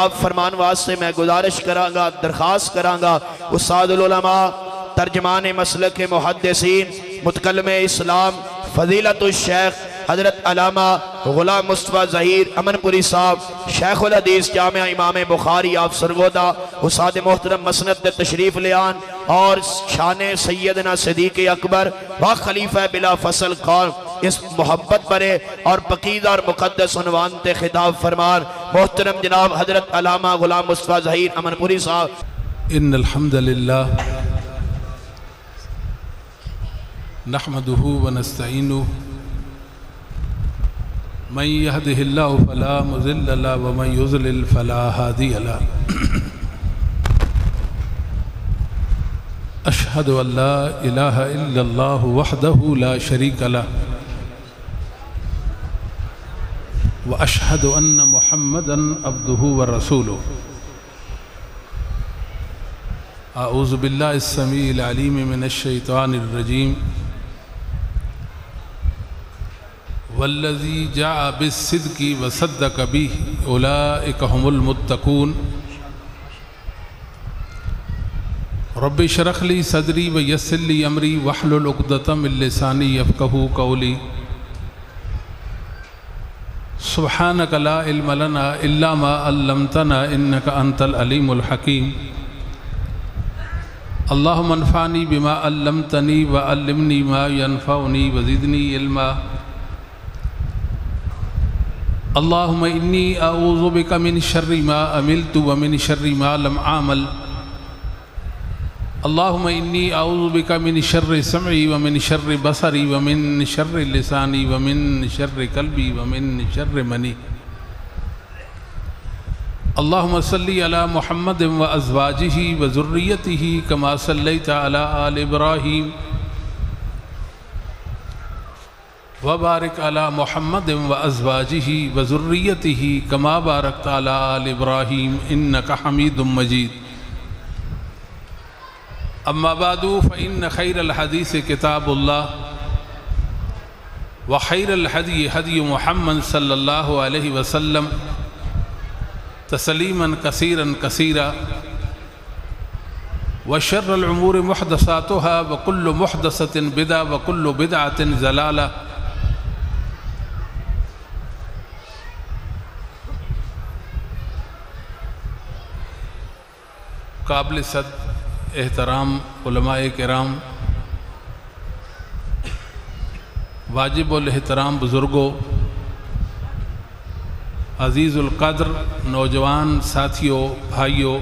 آپ فرمان واسطے میں گزارش کرانگا، درخواست کرانگا استاد العلماء ترجمان مسلک محدثین متکلم اسلام فضیلت الشیخ حضرت علامہ غلام مصطفیٰ ظہیر امن پوری صاحب شیخ الحدیث جامعہ امام بخاری آپ سرگودہ استاد محترم مسند تشریف لیان اور شان سیدنا صدیق اکبر و خلیفہ بلا فصل قول اس محبت برے اور پقیدہ اور مقدس عنوان تے خطاب فرمان محترم جناب حضرت علامہ غلام مصطفیٰ ظہیر امن پوری صاحب۔ ان الحمدللہ نحمدہ ونستعینہ من یہدہ اللہ فلا مضل له ومن یضلل فلا ہادی له اشہد ان لا الہ الا اللہ وحدہ لا شریک له واشہد ان محمدا عبدہ ورسولہ۔ اعوذ باللہ السمیع العلیم من الشیطان الرجیم والذی جاء بالصدق وصدق به اولئک هم المتقون۔ رب اشرح لی صدری ویسر لی امری واحلل عقدۃ من لسانی یفقہوا قولی۔ سبحانک لا علم لنا الا ما علمتنا انک انت العلیم الحکیم۔ اللہم انفعنی بما علمتنی وعلمنی ما ینفعنی وزدنی علما۔ اللہم انی اعوذ بک من شر ما عملت ومن شر ما لم اعمل۔ اللہم انی اعوذ بک من شر سمعی ومن شر بصری ومن شر لسانی ومن شر قلبی ومن شر منی۔ اللہم صلی علی محمد وازواجہ وذریتہ کما صلیت علی آل ابراہیم وبارک علی محمد وازواجہ وذریتہ کما بارکت علی آل ابراہیم انک حمید مجید۔ اما بعد فإن خیر الحدیث کتاب اللہ وخیر الہدی ہدی محمد صلی اللہ علیہ وسلم تسلیما کثیرا کثیرا وشر الامور محدثاتها وکل محدثۃ بدعہ وکل بدعۃ ضلالہ۔ قابل صد احترام علماء کرام، واجب الاحترام بزرگوں، عزیز القدر نوجوان ساتھیوں بھائیوں،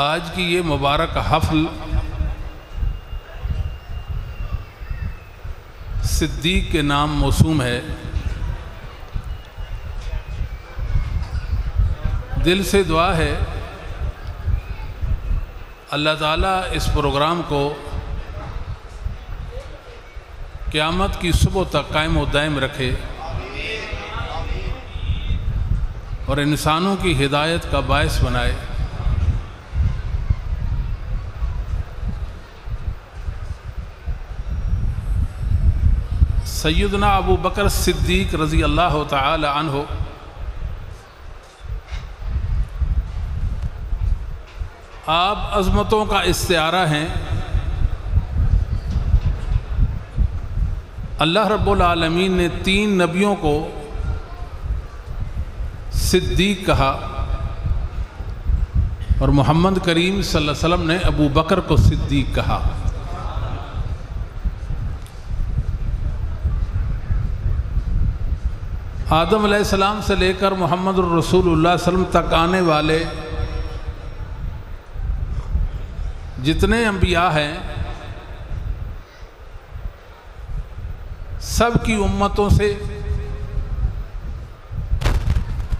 آج کی یہ مبارک حفل صدیق کے نام موسوم ہے۔ دل سے دعا ہے اللہ تعالیٰ اس پروگرام کو قیامت کی صبح تک قائم و دائم رکھے اور انسانوں کی ہدایت کا باعث بنائے۔ سیدنا ابو بکر صدیق رضی اللہ تعالی عنہ آپ عظمتوں کا استعارہ ہیں۔ اللہ رب العالمین نے 3 نبیوں کو صدیق کہا اور محمد کریم صلی اللہ علیہ وسلم نے ابو بکر کو صدیق کہا۔ آدم علیہ السلام سے لے کر محمد الرسول اللہ صلی اللہ علیہ وسلم تک آنے والے جتنے انبیاء ہیں سب کی امتوں سے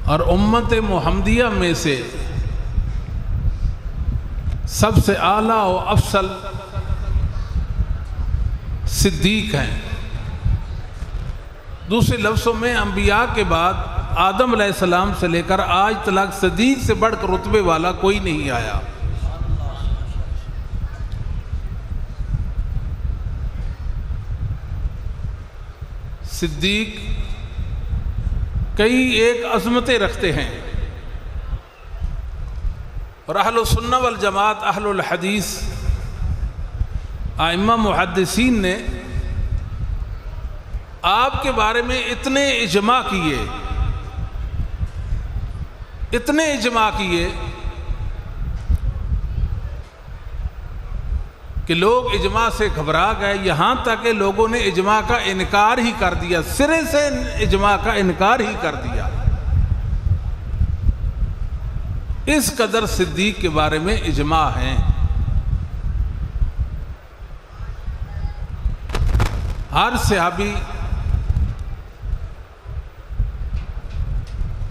اور امت محمدیہ میں سے سب سے اعلیٰ و افضل صدیق ہیں۔ دوسرے لفظوں میں انبیاء کے بعد آدم علیہ السلام سے لے کر آج تک صدیق سے بڑھ کر رتبے والا کوئی نہیں آیا۔ صدیق کئی ایک عظمتیں رکھتے ہیں، اور اہل السنہ والجماعت، اہل الحدیث، ائمہ محدثین نے آپ کے بارے میں اتنے اجماع کیے، اتنے اجماع کیے کہ لوگ اجماع سے گھبرا گئے، یہاں تک کہ لوگوں نے اجماع کا انکار ہی کر دیا، سرے سے اجماع کا انکار ہی کر دیا۔ اس قدر صدیق کے بارے میں اجماع ہیں۔ ہر صحابی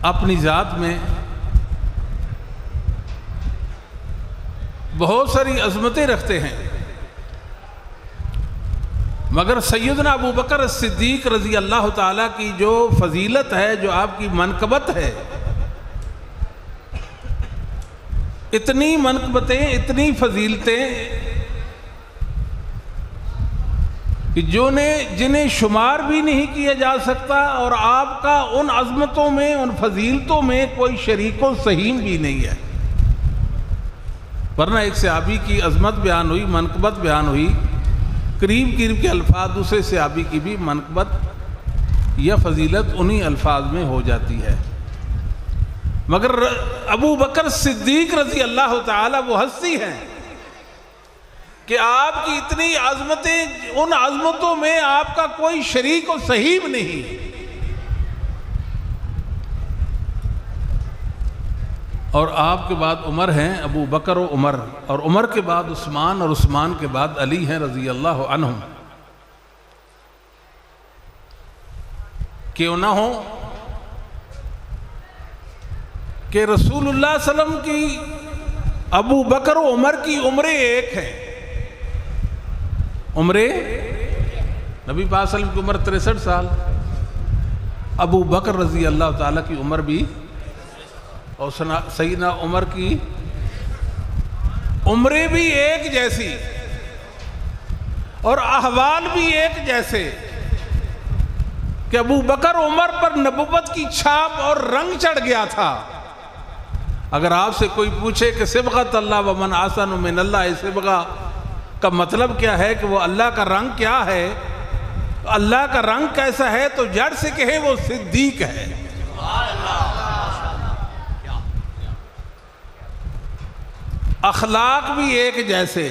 اپنی ذات میں بہت ساری عظمتیں رکھتے ہیں، مگر سیدنا ابو بکر الصدیق رضی اللہ تعالیٰ کی جو فضیلت ہے، جو آپ کی منقبت ہے، اتنی منقبتیں، اتنی فضیلتیں کہ جنہیں شمار بھی نہیں کیا جا سکتا، اور آپ کا ان عظمتوں میں، ان فضیلتوں میں کوئی شریک و سہیم بھی نہیں ہے۔ ورنہ ایک صحابی کی عظمت بیان ہوئی، منقبت بیان ہوئی، قریب قریب کے الفاظ دوسرے صحابی کی بھی منقبت یا فضیلت انہی الفاظ میں ہو جاتی ہے۔ مگر ابو بکر صدیق رضی اللہ تعالیٰ وہ ہستی ہیں کہ آپ کی اتنی عظمتیں، ان عظمتوں میں آپ کا کوئی شریک و سہیم نہیں۔ اور آپ کے بعد عمر ہیں، ابو بکر و عمر، اور عمر کے بعد عثمان، اور عثمان کے بعد علی ہیں رضی اللہ عنہم۔ کیوں نہ ہو کہ رسول اللہ صلی اللہ علیہ وسلم کی ابو بکر و عمر کی عمریں ایک ہیں۔ عمریں نبی پاک صلی اللہ علیہ وسلم کی عمر 63 سال، ابو بکر رضی اللہ تعالیٰ کی عمر بھی، اور سیدنا عمر کی عمریں بھی ایک جیسی، اور احوال بھی ایک جیسے، کہ ابو بکر عمر پر نبوت کی چھاپ اور رنگ چڑھ گیا تھا۔ اگر آپ سے کوئی پوچھے کہ صبغۃ اللہ ومن احسن من اللہ صبغہ کا مطلب کیا ہے، کہ وہ اللہ کا رنگ کیا ہے، اللہ کا رنگ کیسا ہے، تو جڑ سے کہے وہ صدیق ہے۔ اخلاق بھی ایک جیسے،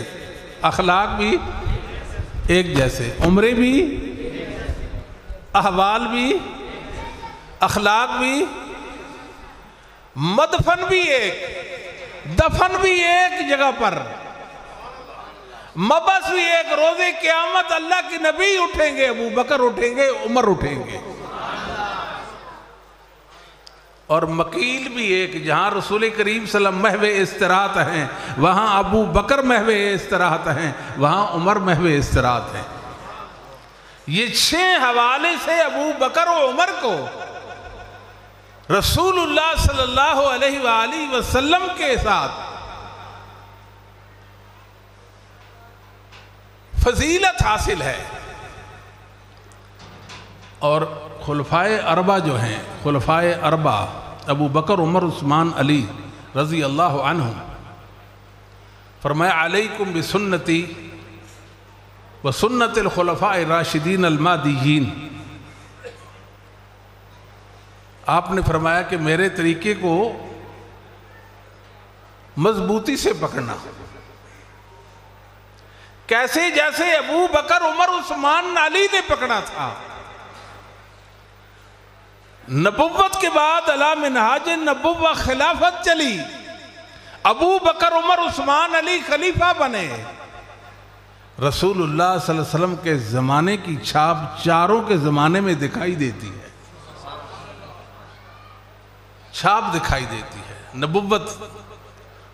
اخلاق بھی ایک جیسے، عمریں بھی، احوال بھی، اخلاق بھی، مدفن بھی ایک، دفن بھی ایک جگہ پر، مبعث بھی ایک۔ روز قیامت اللہ کے نبی اٹھیں گے، ابو بکر اٹھیں گے، عمر اٹھیں گے، اور مقیل بھی ایک۔ جہاں رسول کریم صلی اللہ علیہ وسلم محو استراحت ہیں، وہاں ابو بکر محو استراحت ہیں، وہاں عمر محو استراحت ہیں۔ یہ 6 حوالے سے ابو بکر و عمر کو رسول اللہ صلی اللہ علیہ وآلہ وسلم کے ساتھ فضیلت حاصل ہے۔ اور خلفائے اربعہ جو ہیں، خلفائے اربعہ ابو بکر، عمر، عثمان، علی رضی اللہ عنہم، فرمایا علیکم بسنتی وسنت الخلفاء الراشدین المہدیین۔ آپ نے فرمایا کہ میرے طریقے کو مضبوطی سے پکڑنا، کیسے؟ جیسے ابو بکر، عمر، عثمان، علی نے پکڑا تھا۔ نبوت کے بعد علی منہاج نبوہ خلافت چلی، ابو بکر، عمر، عثمان، علی خلیفہ بنے۔ رسول اللہ صلی اللہ علیہ وسلم کے زمانے کی چھاپ چاروں کے زمانے میں دکھائی دیتی ہے، چھاپ دکھائی دیتی ہے۔ نبوت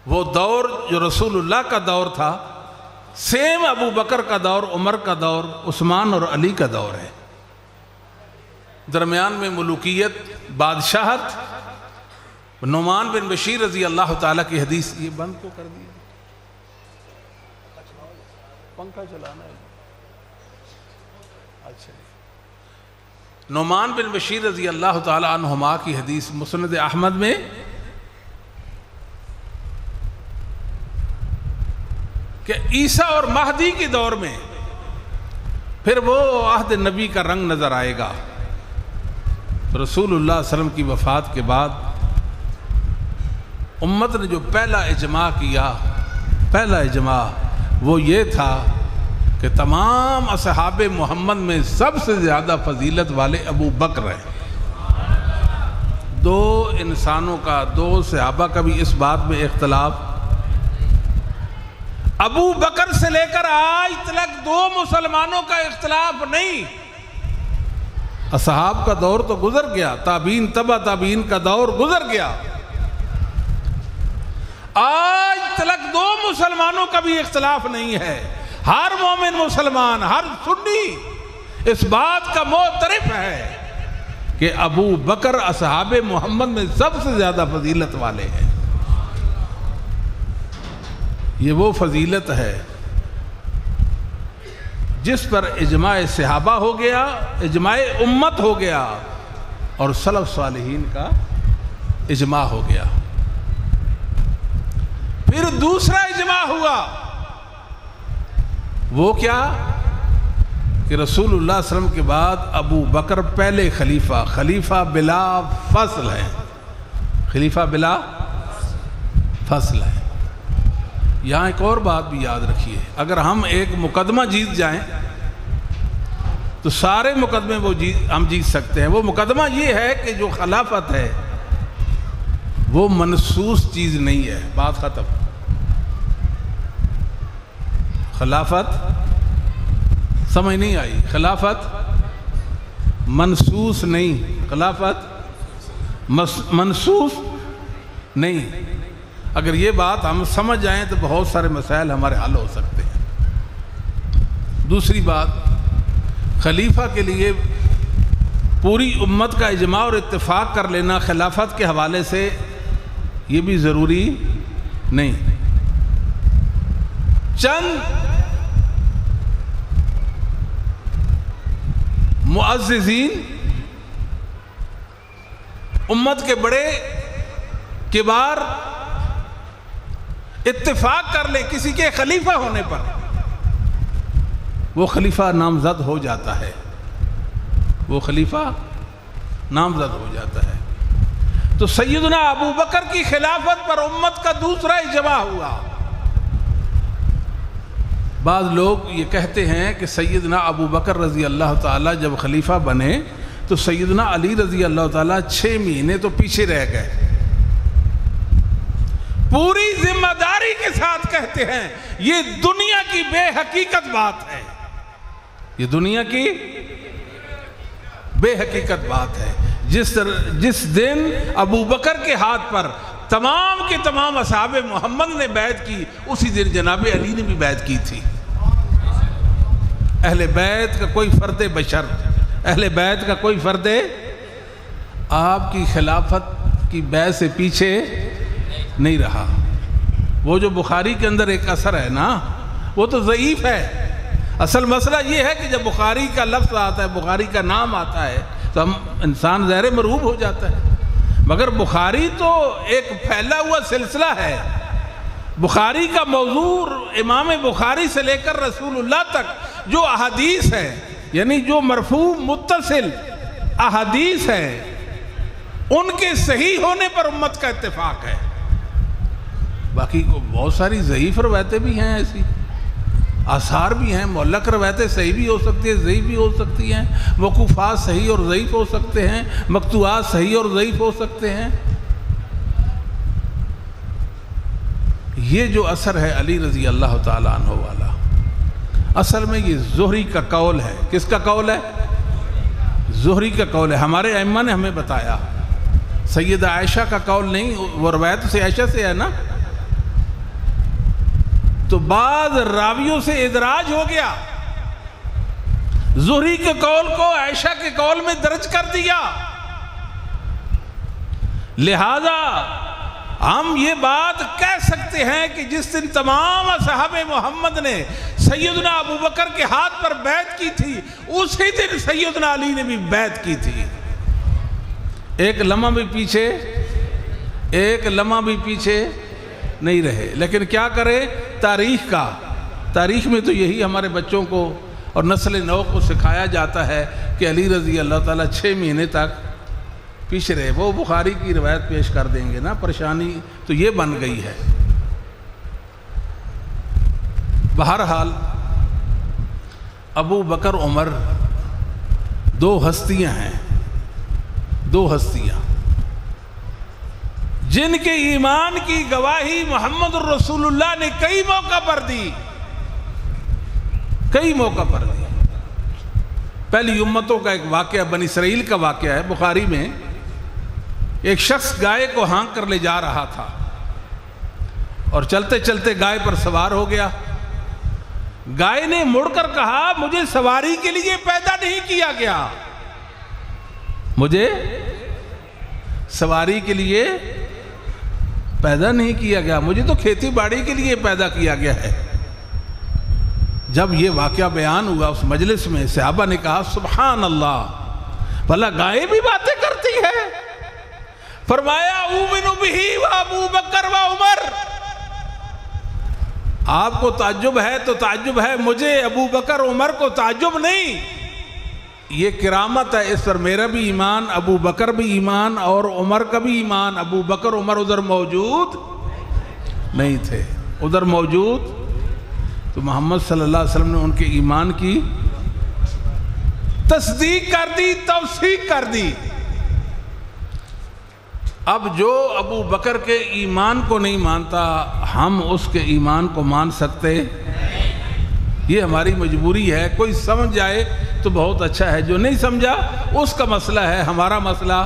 وہ دور جو رسول اللہ کا دور تھا، سیم ابو بکر کا دور، عمر کا دور، عثمان اور علی کا دور ہے۔ درمیان میں ملوکیت، بادشاہت، نعمان بن بشیر رضی اللہ تعالیٰ کی حدیث۔ یہ بند کو کر دیا، پنکھا چلانا ہے۔ اچھا، نعمان بن بشیر رضی اللہ تعالی عنہما کی حدیث مسند احمد میں کہ عیسیٰ اور مہدی کے دور میں پھر وہ عہد نبی کا رنگ نظر آئے گا. رسول اللہ صلی اللہ علیہ وسلم کی وفات کے بعد امت نے جو پہلا اجماع کیا، پہلا اجماع وہ یہ تھا کہ تمام اصحاب محمد میں سب سے زیادہ فضیلت والے ابو بکر ہیں. دو انسانوں کا، دو صحابہ کا بھی اس بات میں اختلاف. ابو بکر سے لے کر آج تک دو مسلمانوں کا اختلاف نہیں. اصحاب کا دور تو گزر گیا، تابعین تبع تابعین کا دور گزر گیا، آج تک دو مسلمانوں کا بھی اختلاف نہیں ہے. ہر مومن مسلمان، ہر سنی اس بات کا معترف ہے کہ ابو بکر اصحاب محمد میں سب سے زیادہ فضیلت والے ہیں. یہ وہ فضیلت ہے جس پر اجماع صحابہ ہو گیا، اجماع امت ہو گیا اور سلف صالحین کا اجماع ہو گیا. پھر دوسرا اجماع ہوا، وہ کیا کہ رسول اللہ صلی اللہ علیہ وسلم کے بعد ابو بکر پہلے خلیفہ بلا فصل ہے. خلیفہ بلا فصل ہے. یہاں ایک اور بات بھی یاد رکھیے، اگر ہم ایک مقدمہ جیت جائیں تو سارے مقدمے ہم جیت سکتے ہیں. وہ مقدمہ یہ ہے کہ جو خلافت ہے وہ منسوس چیز نہیں ہے. بات ختم. خلافت سمجھ نہیں آئی. خلافت منسوس نہیں، خلافت منسوس نہیں. اگر یہ بات ہم سمجھ جائیں تو بہت سارے مسائل ہمارے حل ہو سکتے ہیں. دوسری بات، خلیفہ کے لیے پوری امت کا اجماع اور اتفاق کر لینا خلافت کے حوالے سے یہ بھی ضروری نہیں. چند معززین امت کے بڑے کبار اتفاق کر لیں کسی کے خلیفہ ہونے پر، وہ خلیفہ نامزد ہو جاتا ہے. وہ خلیفہ نامزد ہو جاتا ہے. تو سیدنا ابو بکر کی خلافت پر امت کا دوسرا اجماع ہوا. بعض لوگ یہ کہتے ہیں کہ سیدنا ابو بکر رضی اللہ تعالیٰ جب خلیفہ بنے تو سیدنا علی رضی اللہ تعالیٰ 6 مہینے تو پیچھے رہ گئے. پوری ذمہ داری کے ساتھ کہتے ہیں یہ دنیا کی بے حقیقت بات ہے. یہ دنیا کی بے حقیقت بات ہے. جس دن ابو بکر کے ہاتھ پر تمام کے تمام اصحاب محمد نے بیعت کی، اسی دن جناب علی نے بھی بیعت کی تھی. اہل بیت کا کوئی فرد بشر، اہل بیت کا کوئی فرد آپ کی خلافت کی بیعت سے پیچھے نہیں رہا. وہ جو بخاری کے اندر ایک اثر ہے نا، وہ تو ضعیف ہے. اصل مسئلہ یہ ہے کہ جب بخاری کا لفظ آتا ہے، بخاری کا نام آتا ہے تو ہم انسان ظاہر مرعوب ہو جاتا ہے. مگر بخاری تو ایک پھیلا ہوا سلسلہ ہے. بخاری کا موضوع امام بخاری سے لے کر رسول اللہ تک جو احادیث ہے، یعنی جو مرفوع متصل احادیث ہے، ان کے صحیح ہونے پر امت کا اتفاق ہے. باقی کو بہت ساری ضعیف روایتیں بھی ہیں، ایسی آثار بھی ہیں. معلق روایتیں صحیح بھی ہو سکتی ہیں، ضعیف بھی ہو سکتی ہیں. موقوفات صحیح اور ضعیف ہو سکتے ہیں، مقطوعات صحیح اور ضعیف ہو سکتے ہیں. یہ جو اثر ہے علی رضی اللہ تعالیٰ عنہ والا، اصل میں یہ زہری کا قول ہے. کس کا قول ہے؟ زہری کا قول ہے. ہمارے ائمہ نے ہمیں بتایا. سیدہ عائشہ کا قول نہیں، وہ روایت سے عائشہ سے ہے نا. تو بعض راویوں سے ادراج ہو گیا، زہری کے قول کو عائشہ کے قول میں درج کر دیا. لہذا ہم یہ بات کہہ سکتے ہیں کہ جس دن تمام اصحاب محمد نے سیدنا ابو بکر کے ہاتھ پر بیعت کی تھی اسی دن سیدنا علی نے بھی بیعت کی تھی۔ ایک لمحہ بھی پیچھے نہیں رہے۔ لیکن کیا کرے، تاریخ میں تو یہی ہمارے بچوں کو اور نسل نو کو سکھایا جاتا ہے کہ علی رضی اللہ تعالیٰ 6 مہینے تک پیچھے رہے۔ وہ بخاری کی روایت پیش کر دیں گے نا، پریشانی تو یہ بن گئی ہے۔ بہرحال ابو بکر عمر دو ہستیاں ہیں، جن کے ایمان کی گواہی محمد الرسول اللہ نے کئی موقع پر دی۔ پہلی امتوں کا ایک واقعہ بنی اسرائیل کا واقعہ ہے، بخاری میں ایک شخص گائے کو ہانک کر لے جا رہا تھا اور چلتے چلتے گائے پر سوار ہو گیا۔ گائے نے مڑ کر کہا، مجھے سواری کے لیے پیدا نہیں کیا گیا، مجھے سواری کے لیے پیدا نہیں کیا گیا، مجھے تو کھیتی باڑی کے لیے پیدا کیا گیا ہے۔ جب یہ واقعہ بیان ہوا اس مجلس میں، صحابہ نے کہا سبحان اللہ، بھلا گائے بھی باتیں کرتی ہے؟ فرمایا اومن بہ و ابو بکر و عمر، آپ کو تعجب ہے تو تعجب ہے، مجھے ابو بکر عمر کو تعجب نہیں۔ یہ کرامت ہے، اس پر میرا بھی ایمان، ابو بکر بھی ایمان اور عمر کا بھی ایمان۔ ابو بکر عمر ادھر موجود نہیں تھے، ادھر موجود تو محمد صلی اللہ علیہ وسلم نے ان کے ایمان کی تصدیق کر دی، توثیق کر دی۔ اب جو ابو بکر کے ایمان کو نہیں مانتا، ہم اس کے ایمان کو مان سکتے؟ یہ ہماری مجبوری ہے۔ کوئی سمجھ جائے تو بہت اچھا ہے، جو نہیں سمجھا اس کا مسئلہ ہے، ہمارا مسئلہ۔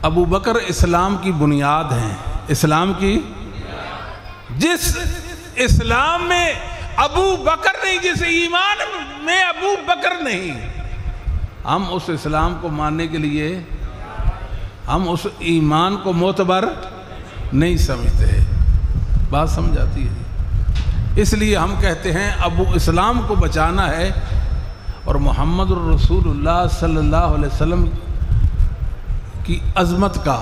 ابو بکر اسلام کی بنیاد ہیں، اسلام کی، جس اسلام میں ابو بکر نہیں، جس ایمان میں ابو بکر نہیں، ہم اس اسلام کو ماننے کے لیے ہم اس ایمان کو معتبر نہیں سمجھتے۔ بات سمجھ آتی ہے؟ اس لیے ہم کہتے ہیں ابو اسلام کو بچانا ہے اور محمد الرسول اللہ صلی اللہ علیہ وسلم کی عظمت کا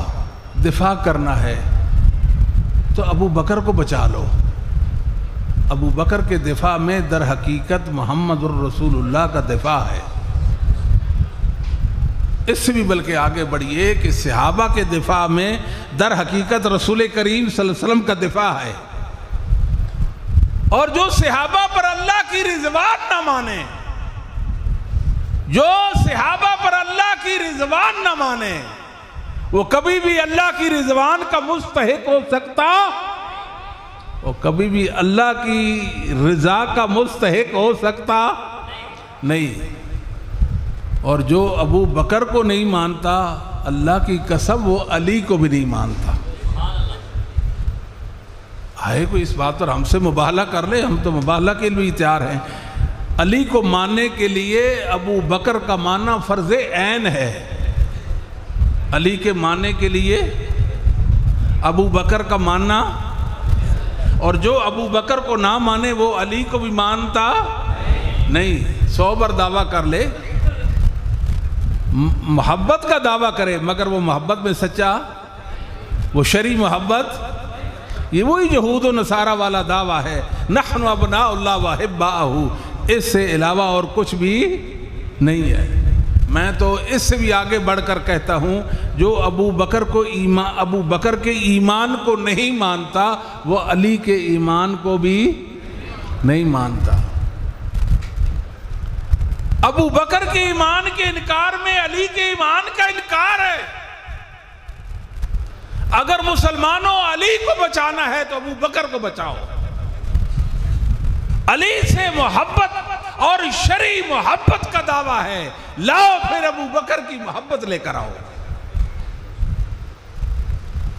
دفاع کرنا ہے تو ابو بکر کو بچا لو۔ ابو بکر کے دفاع میں در حقیقت محمد الرسول اللہ کا دفاع ہے۔ اس سے بھی بلکہ آگے بڑھیے کہ صحابہ کے دفاع میں در حقیقت رسول کریم صلی اللہ علیہ وسلم کا دفاع ہے۔ اور جو صحابہ پر اللہ کی رضوان نہ مانے، جو صحابہ پر اللہ کی رضوان نہ مانے، وہ کبھی بھی اللہ کی رضوان کا مستحق ہو سکتا، وہ کبھی بھی اللہ کی رضا کا مستحق ہو سکتا نہیں۔ اور جو ابو بکر کو نہیں مانتا، اللہ کی قسم وہ علی کو بھی نہیں مانتا۔ آئے کوئی اس بات پر ہم سے مباہلہ کر لے، ہم تو مباہلہ کے لیے تیار ہیں۔ علی کو ماننے کے لیے ابو بکر کا ماننا فرض عین ہے۔ علی کے ماننے کے لیے ابو بکر کا ماننا، اور جو ابو بکر کو نہ مانے وہ علی کو بھی مانتا نہیں۔ 100 بار دعویٰ کر لے، محبت کا دعویٰ کرے، مگر وہ محبت میں سچا، وہ شرعی محبت، یہ وہی یہود و نصارہ والا دعویٰ ہے، نحن ابناء اللہ وحباؤہ، اس سے علاوہ اور کچھ بھی نہیں ہے۔ میں تو اس سے بھی آگے بڑھ کر کہتا ہوں، جو ابو بکر کے ایمان کو نہیں مانتا، وہ علی کے ایمان کو بھی نہیں مانتا۔ ابو بکر کے ایمان کے انکار میں علی کے ایمان کا انکار ہے۔ اگر مسلمانوں علی کو بچانا ہے تو ابو بکر کو بچاؤ۔ علی سے محبت اور شرعی محبت کا دعویٰ ہے، لاؤ پھر ابو بکر کی محبت لے کر آؤ،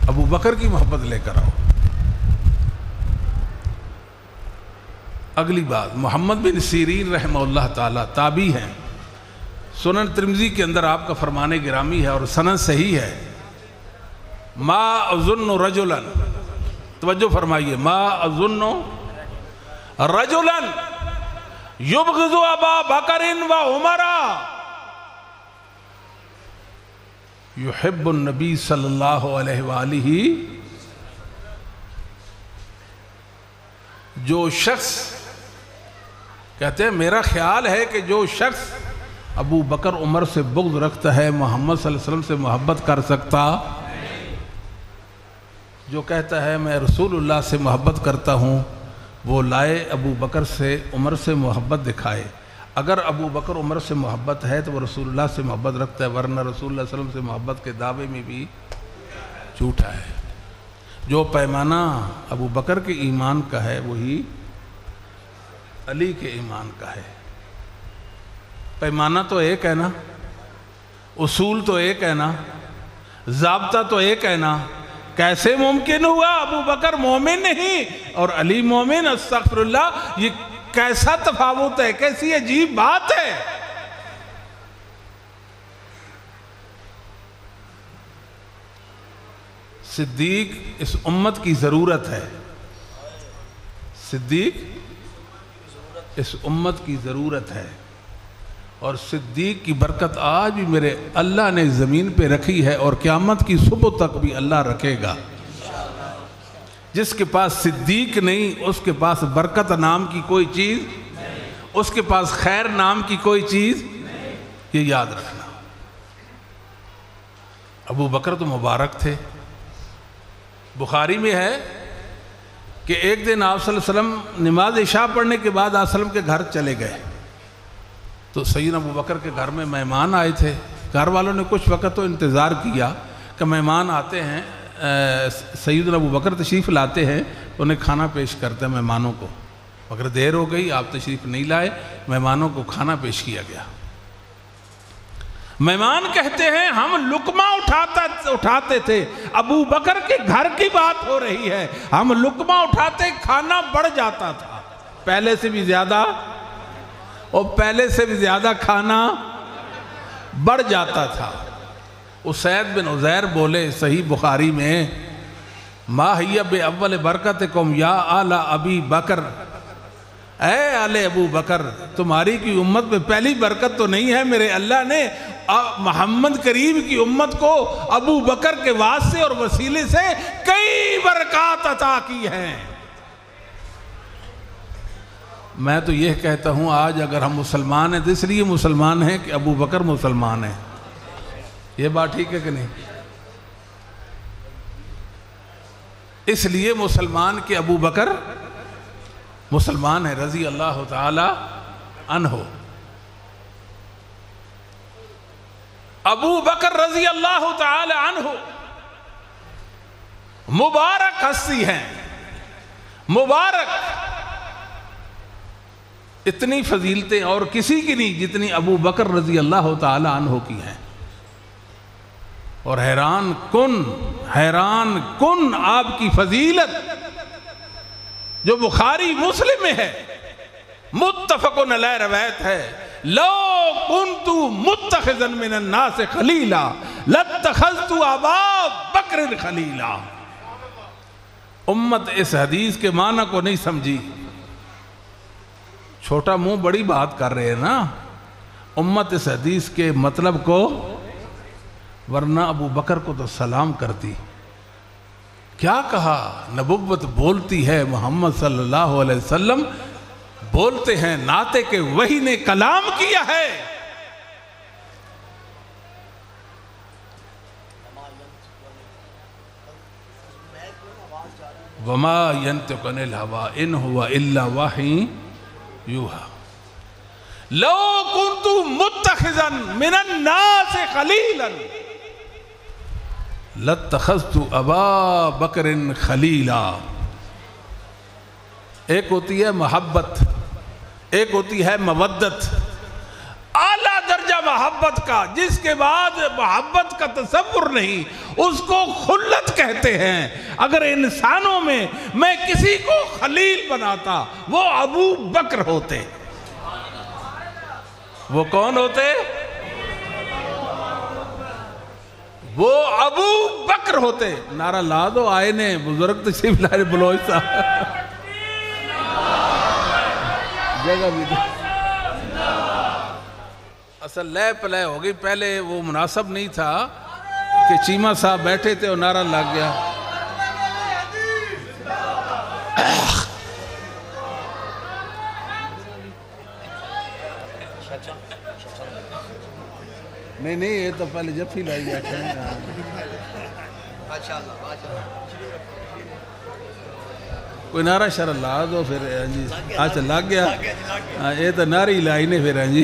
ابو بکر کی محبت لے کر آؤ۔ اگلی بات، محمد بن سیرین رحمہ اللہ تعالیٰ تابعی ہیں، سنن ترمذی کے اندر آپ کا فرمان گرامی ہے اور سند صحیح ہے۔ ما اظن رجلا، توجہ فرمائیے، ما اظن رجلا یبغض ابا بکر و عمرا یحب النبی صلی اللہ علیہ وآلہ. جو شخص کہتے ہیں میرا خیال ہے کہ جو شخص ابو بکر عمر سے بغض رکھتا ہے محمد صلی اللہ علیہ وسلم سے محبت کر سکتا. جو کہتا ہے میں رسول اللہ سے محبت کرتا ہوں وہ لائے ابو بکر سے عمر سے محبت دکھائے. اگر ابو بکر عمر سے محبت ہے تو وہ رسول اللہ سے محبت رکھتا ہے، ورنہ رسول اللہ صلی اللہ علیہ وسلم سے محبت کے دعوے میں بھی جھوٹا ہے. جو پیمانہ ابو بکر کے ایمان کا ہے وہی علی کے ایمان کا ہے. پیمانہ تو ایک ہے نا، اصول تو ایک ہے نا، ضابطہ تو ایک ہے نا. کیسے ممکن ہوا ابو بکر مومن نہیں اور علی مومن؟ استغفر اللہ، یہ کیسا تفاوت ہے، کیسی عجیب بات ہے. صدیق اس امت کی ضرورت ہے. صدیق اس امت کی ضرورت ہے، اور صدیق کی برکت آج بھی میرے اللہ نے زمین پہ رکھی ہے اور قیامت کی صبح تک بھی اللہ رکھے گا. جس کے پاس صدیق نہیں اس کے پاس برکت نام کی کوئی چیز، اس کے پاس خیر نام کی کوئی چیز. یہ یاد رکھنا. ابو بکر تو مبارک تھے. بخاری میں ہے کہ ایک دن آپ صلی اللہ علیہ وسلم نماز عشاء پڑھنے کے بعد آپ صلی اللہ علیہ وسلم کے گھر چلے گئے تو سیدنا ابو بکر کے گھر میں مہمان آئے تھے. گھر والوں نے کچھ وقت تو انتظار کیا کہ مہمان آتے ہیں، سیدنا ابو بکر تشریف لاتے ہیں تو انہیں کھانا پیش کرتے ہیں مہمانوں کو. مگر دیر ہو گئی، آپ تشریف نہیں لائے، مہمانوں کو کھانا پیش کیا گیا. مہمان کہتے ہیں ہم لقمہ اٹھاتے تھے، ابو بکر کے گھر کی بات ہو رہی ہے، ہم لقمہ اٹھاتے کھانا بڑھ جاتا تھا، پہلے سے بھی زیادہ اور پہلے سے بھی زیادہ کھانا بڑھ جاتا تھا. اسید بن عزیر بولے صحیح بخاری میں، ما ہی بے اول برکتکم یا آل ابی بکر، اے آل ابو بکر تمہاری کی امت میں پہلی برکت تو نہیں ہے. میرے اللہ نے محمد کریم کی امت کو ابو بکر کے واسطے اور وسیلے سے کئی برکات عطا کی ہیں. میں تو یہ کہتا ہوں آج اگر ہم مسلمان ہیں تو اس لیے مسلمان ہیں کہ ابو بکر مسلمان ہیں. یہ بات ٹھیک ہے کہ نہیں؟ اس لیے مسلمان کہ ابو بکر مسلمان ہے رضی اللہ تعالی عنہ. ابو بکر رضی اللہ تعالی عنہ مبارک ہستی ہیں، مبارک. اتنی فضیلتیں اور کسی کی نہیں جتنی ابو بکر رضی اللہ تعالی عنہ کی ہیں. اور حیران کن آپ کی فضیلت جو بخاری مسلم میں ہے، متفقن علیہ روایت ہے، لو کنت متخذا من الناس خلیلا لاتخذت ابا بکر خلیلا. امت اس حدیث کے معنی کو نہیں سمجھی. چھوٹا منہ بڑی بات کر رہے ہیں نا. امت اس حدیث کے مطلب کو، ورنہ ابو بکر کو تو سلام کرتی. کیا کہا؟ نبوت بولتی ہے، محمد صلی اللہ علیہ وسلم بولتے ہیں، ناطق کہ وحی نے کلام کیا ہے. وما ينطق عن الهوى ان هو الا وحی یوحی. لو كنت متخذا من الناس خلیلا لاتخذت ابا بکر خلیلا. ایک ہوتی ہے محبت، ایک ہوتی ہے مودت. اعلیٰ درجہ محبت کا، جس کے بعد محبت کا تصور نہیں، اس کو خلت کہتے ہیں. اگر انسانوں میں میں کسی کو خلیل بناتا وہ ابو بکر ہوتے. وہ کون ہوتے؟ وہ ابو بکر ہوتے. نعرہ لا دو، آئے نے بزرگ تشریف لائے بلوچ صاحب. جگہ بھی اصل لے پلے ہو گئی. پہلے وہ مناسب نہیں تھا کہ چیمہ صاحب بیٹھے تھے اور نعرہ لگ گیا. نہیں یہ تو پہلے جفی لائی بیٹھے ہیں. کوئی نعرہ شرع لا دو پھر. جی اچھا لگ گیا. یہ تو نعرہ لائی نے پھر. جی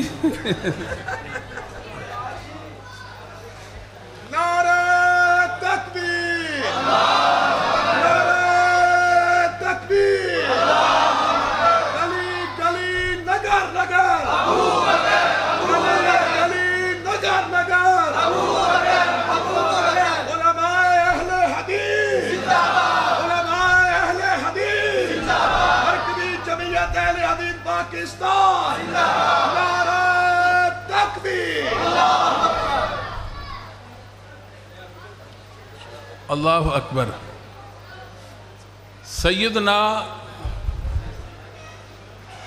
اللہ اکبر. سیدنا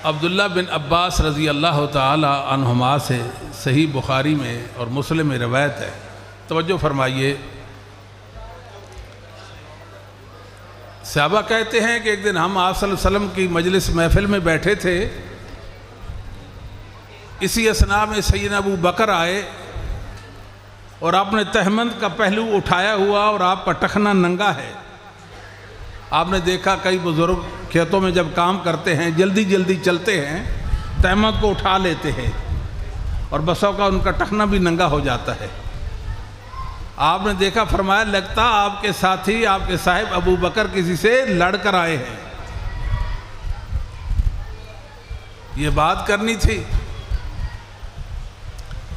عبداللہ بن عباس رضی اللہ تعالی عنہما سے صحیح بخاری میں اور مسلم میں روایت ہے. توجہ فرمائیے. صحابہ کہتے ہیں کہ ایک دن ہم آپ صلی اللہ علیہ وسلم کی مجلس محفل میں بیٹھے تھے. اسی اثناء میں سیدنا ابو بکر آئے اور آپ نے تہمند کا پہلو اٹھایا ہوا اور آپ کا ٹخنا ننگا ہے. آپ نے دیکھا کئی بزرگ کھیتوں میں جب کام کرتے ہیں جلدی جلدی چلتے ہیں تہمند کو اٹھا لیتے ہیں اور بسوں کا ان کا ٹخنا بھی ننگا ہو جاتا ہے. آپ نے دیکھا فرمایا لگتا آپ کے ساتھی آپ کے صاحب ابو بکر کسی سے لڑ کر آئے ہیں. یہ بات کرنی تھی.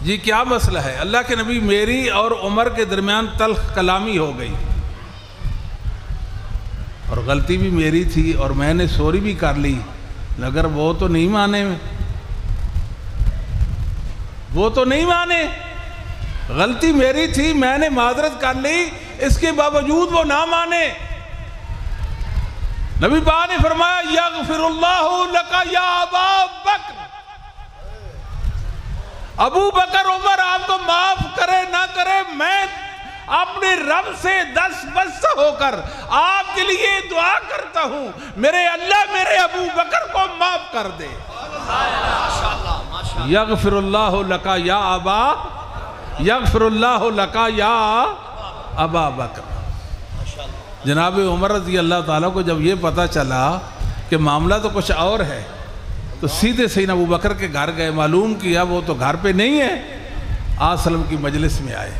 جی کیا مسئلہ ہے؟ اللہ کے نبی میری اور عمر کے درمیان تلخ کلامی ہو گئی اور غلطی بھی میری تھی اور میں نے سوری بھی کر لی مگر وہ تو نہیں مانے. وہ تو نہیں مانے. غلطی میری تھی میں نے معذرت کر لی اس کے باوجود وہ نہ مانے. نبی پاک نے فرمایا یغفر اللہ لک یا ابا بکر. ابو بکر عمر آپ کو معاف کرے نہ کرے میں اپنے رب سے دست ہو کر آپ کے لیے دعا کرتا ہوں میرے اللہ میرے ابو بکر کو معاف کر دے. یغفر اللہ لک یا ابا یغفر اللہ لک یا ابا بکر. جناب عمر رضی اللہ تعالیٰ کو جب یہ پتہ چلا کہ معاملہ تو کچھ اور ہے تو سیدھے سیدنا ابو بکر کے گھر گئے. معلوم کیا وہ تو گھر پہ نہیں ہے. آج وسلم کی مجلس میں آئے.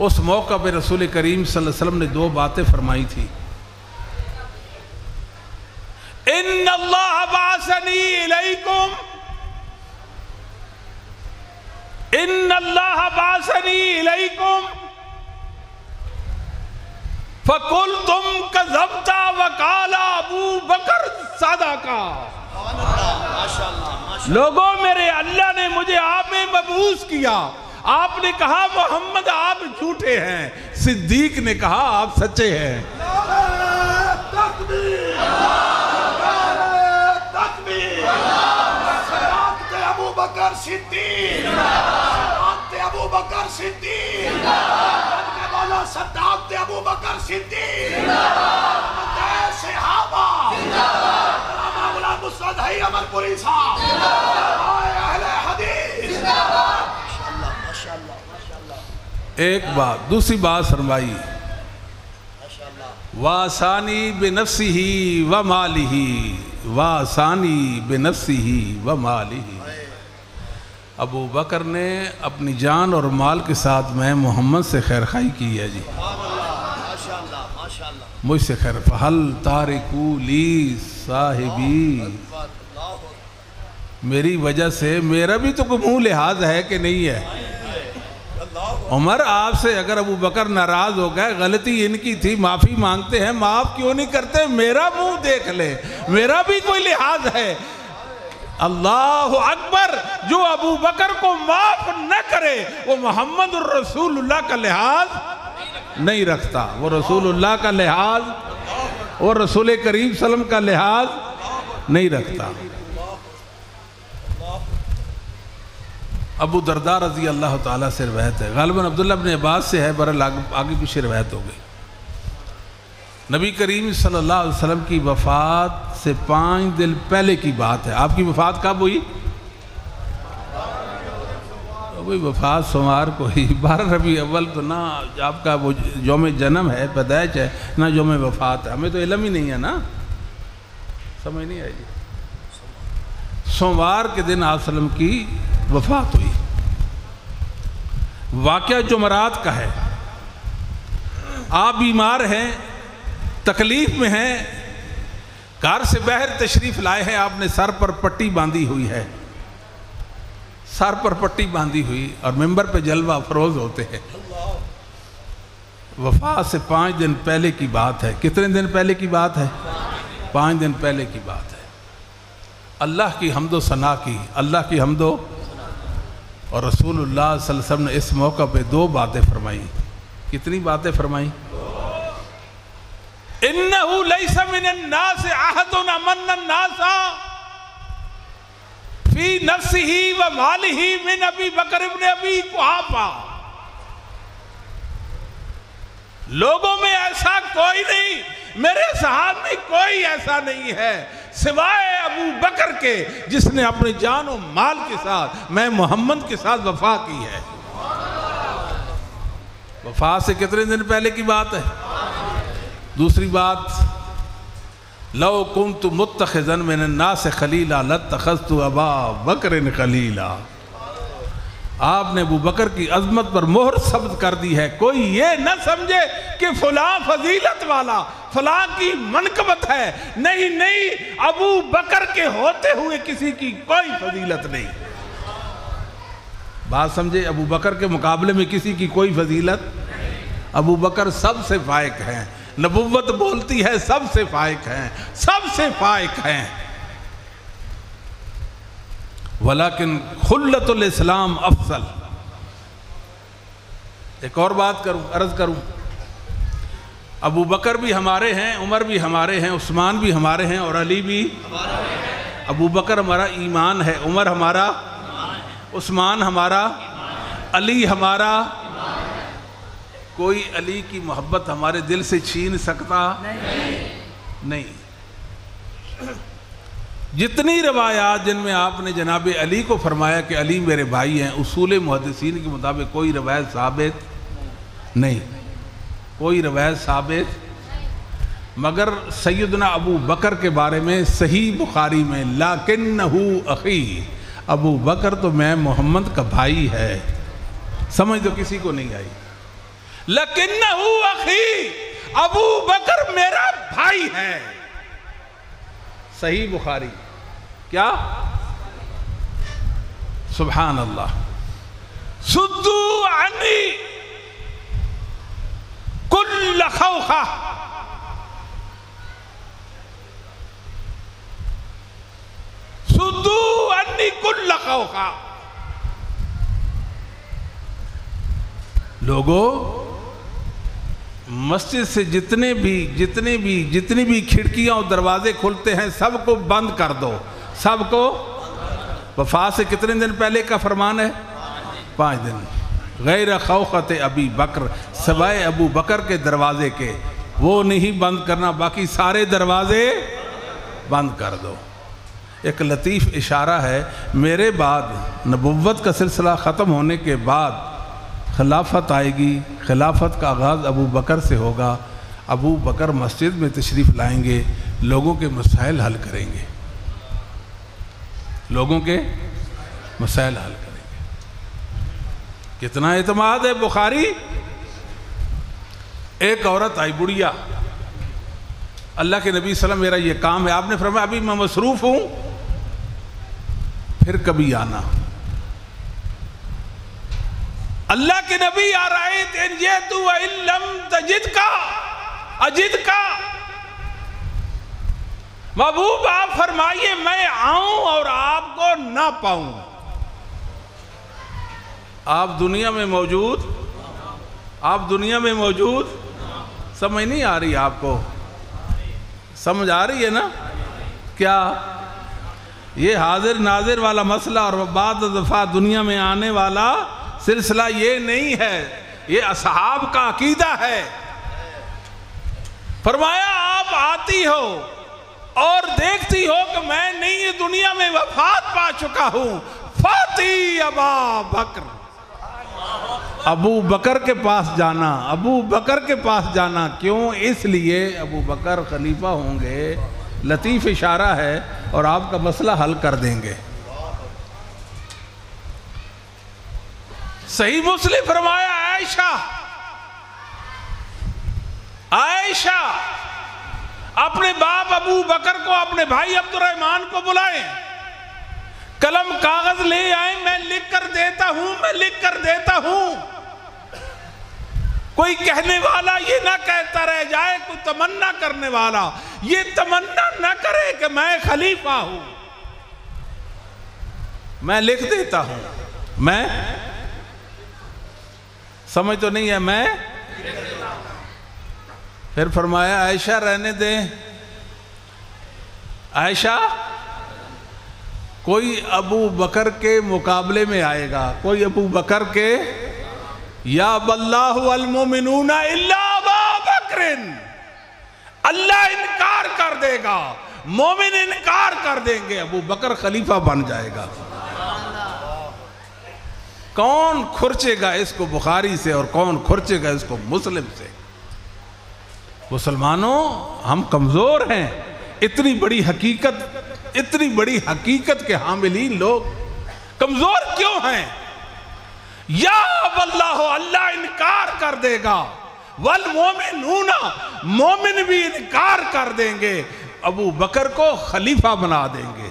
اس موقع پہ رسول کریم صلی اللہ علیہ وسلم نے دو باتیں فرمائی تھی. ان اللہ بعثنی الیکم ان اللہ بعثنی الیکم فَقُلْتُمْ كَذَبْتَ وَقَالَ ابو بکر صدقا. لوگوں میرے اللہ نے مجھے آپ میں مبعوث کیا. آپ نے کہا محمد آپ جھوٹے ہیں. صدیق نے کہا آپ سچے ہیں. تکبیر تکبیر. صداقت ابو بکر صدیق. صداقت ابو بکر صدیق. صداقت ابو بکر صدیق. صحابہ غلام مصطفی عمر پوری صاحب اہل حدیث. ایک بات. دوسری بات فرمائی وَاسَانِي بِنَفْسِهِ وَمَالِهِ وَاسَانِي بِنَفْسِهِ وَمَالِهِ. ابو بکر نے اپنی جان اور مال کے ساتھ میں محمد سے خیر خواہی کی ہے. جی مجھ سے خیر فَحَلْ تَارِكُوا لِي صَاحِبِي. میری وجہ سے میرا بھی تو کوئی منہ لحاظ ہے کہ نہیں ہے. عمر آپ سے اگر ابو بکر ناراض ہو گئے غلطی ان کی تھی معافی مانگتے ہیں معاف کیوں نہیں کرتے؟ میرا منہ دیکھ لے میرا بھی کوئی لحاظ ہے. اللہ اکبر. جو ابو بکر کو معاف نہ کرے وہ محمد الرسول اللہ کا لحاظ نہیں رکھتا. وہ رسول اللہ کا لحاظ اور رسول کریم صلی اللہ علیہ وسلم کا لحاظ نہیں رکھتا۔ ابو درداء رضی اللہ تعالیٰ سے روایت ہے، غالباً عبداللہ بن عباس سے ہے، برحال آگے پیچھے روایت ہو گئی۔ نبی کریم صلی اللہ علیہ وسلم کی وفات سے 5 دن پہلے کی بات ہے۔ آپ کی وفات کب ہوئی؟ وہی وفات سوموار کو ہی، 12 ربیع اول تو نہ آپ کا وہ یوم جنم ہے، پیدائش ہے، نہ یوم وفات ہے، ہمیں تو علم ہی نہیں ہے نا، سمجھ نہیں آئی جی۔ سوموار کے دن آپ صلی اللہ علیہ وسلم کی وفات ہوئی۔ واقعہ جمعرات کا ہے، آپ بیمار ہیں، تکلیف میں ہیں، گھر سے باہر تشریف لائے ہیں، آپ نے سر پر پٹی باندھی ہوئی ہے، سر پر پٹی باندھی ہوئی اور ممبر پہ جلوہ افروز ہوتے ہیں۔ وفات سے 5 دن پہلے کی بات ہے۔ کتنے دن پہلے کی بات ہے؟ 5 دن پہلے کی بات ہے۔ اللہ کی حمد و ثنا کی، اللہ کی حمد و، اور رسول اللہ صلی اللہ علیہ وسلم نے اس موقع پہ 2 باتیں فرمائیں۔ کتنی باتیں فرمائیں؟ اِنَّهُ لَيْسَ مِنَ النَّاسِ أَحَدٌ أَمَنَّ النَّاسَ فِي نَفْسِهِ وَمَالِهِ مِنْ أَبِي بَكْرِ بْنِ أَبِي قُحَافَةَ۔ لوگوں میں ایسا کوئی نہیں، میرے صحابہ میں کوئی ایسا نہیں ہے سوائے ابو بکر کے جس نے اپنے جان و مال کے ساتھ میں محمد کے ساتھ وفا کی ہے۔ وفا سے کتنے دن پہلے کی بات ہے؟ دوسری بات، لو کنت متخذا من الناس خلیلا لاتخذت ابا بکر خلیلا۔ آپ نے ابو بکر کی عظمت پر مہر ثبت کر دی ہے۔ کوئی یہ نہ سمجھے کہ فلاں فضیلت والا، فلاں کی منقبت ہے، نہیں نہیں، ابو بکر کے ہوتے ہوئے کسی کی کوئی فضیلت نہیں۔ بات سمجھے، ابو بکر کے مقابلے میں کسی کی کوئی فضیلت، ابو بکر سب سے فائق ہیں، نبوت بولتی ہے سب سے فائق ہیں، سب سے فائق ہیں۔ ولیکن خلت الاسلام افضل۔ ایک اور بات عرض کروں، ابو بکر بھی ہمارے ہیں، عمر بھی ہمارے ہیں، عثمان بھی ہمارے ہیں، اور علی بھی۔ ابو بکر ہمارا ایمان ہے، عمر ہمارا، عثمان ہمارا، علی ہمارا۔ کوئی علی کی محبت ہمارے دل سے چھین سکتا نہیں۔ جتنی روایات جن میں آپ نے جناب علی کو فرمایا کہ علی میرے بھائی ہیں، اصول محدثین کے مطابق کوئی روایت ثابت نہیں، کوئی روایت ثابت، مگر سیدنا ابو بکر کے بارے میں صحیح بخاری میں لیکنہ اخی، ابو بکر تو میں محمد کا بھائی ہے۔ سمجھ تو کسی کو نہیں آئی، لیکنہ اخی، ابو بکر میرا بھائی ہے۔ صحیح بخاری، کیا؟ سبحان اللہ۔ سدو عنی کل خوخہ، سدو عنی کل خوخہ۔ لوگوں، مسجد سے جتنی بھی کھڑکیاں اور دروازے کھلتے ہیں سب کو بند کر دو، سب کو۔ وفات سے کتنے دن پہلے کا فرمان ہے؟ 5 دن۔ غیر خوخت ابی بکر، سوائے ابو بکر کے دروازے کے، وہ نہیں بند کرنا، باقی سارے دروازے بند کر دو۔ ایک لطیف اشارہ ہے، میرے بعد نبوت کا سلسلہ ختم ہونے کے بعد خلافت آئے گی، خلافت کا آغاز ابو بکر سے ہوگا۔ ابو بکر مسجد میں تشریف لائیں گے، لوگوں کے مسائل حل کریں گے، لوگوں کے مسائل حل کریں گے۔ کتنا اعتماد ہے بخاری۔ ایک عورت آئی، بڑھیا، اللہ کے نبی صلی اللہ علیہ وسلم میرا یہ کام ہے، آپ نے فرمایا ابھی میں مصروف ہوں، پھر کبھی آنا۔ اللہ کے نبی آ رہے تھے، ان جئتو وَإِن لَمْ تَجِدْكَ أَجِدْكَ۔ محبوب آپ فرمائیے میں آؤں اور آپ کو نہ پاؤں۔ آپ دنیا میں موجود، آپ دنیا میں موجود، سمجھ نہیں آ رہی آپ کو؟ سمجھ آ رہی ہے نا؟ کیا یہ حاضر ناظر والا مسئلہ اور بعد دفعہ دنیا میں آنے والا سلسلہ یہ نہیں ہے، یہ اصحاب کا عقیدہ ہے۔ فرمایا آپ آتی ہو اور دیکھتی ہو کہ میں نہیں دنیا میں وفات پا چکا ہوں، فاتی ابا بکر، ابو بکر کے پاس جانا، ابو بکر کے پاس جانا۔ کیوں؟ اس لیے ابو بکر خلیفہ ہوں گے، لطیف اشارہ ہے، اور آپ کا مسئلہ حل کر دیں گے۔ صحیح مسلم فرمایا عائشہ اپنے باپ ابو بکر کو، اپنے بھائی عبد الرحمن کو بلائیں، قلم کاغذ لے آئیں، میں لکھ کر دیتا ہوں، میں لکھ کر دیتا ہوں۔ کوئی کہنے والا یہ نہ کہتا رہ جائے، کوئی تمنا کرنے والا یہ تمنا نہ کرے کہ میں خلیفہ ہوں، میں لکھ دیتا ہوں۔ میں سمجھ تو نہیں ہے، میں پھر فرمایا عائشہ رہنے دیں، عائشہ کوئی ابو بکر کے مقابلے میں آئے گا، کوئی ابو بکر کے، یا باللہ والمومنون الا ابا بکر، اللہ انکار کر دے گا، مومن انکار کر دیں گے، ابو بکر خلیفہ بن جائے گا۔ کون کھرچے گا اس کو بخاری سے اور کون کھرچے گا اس کو مسلم سے؟ مسلمانوں ہم کمزور ہیں، اتنی بڑی حقیقت کے حاملین لوگ کمزور کیوں ہیں؟ یا واللہ، اللہ انکار کر دے گا، والمومنون، مومن بھی انکار کر دیں گے، ابو بکر کو خلیفہ بنا دیں گے۔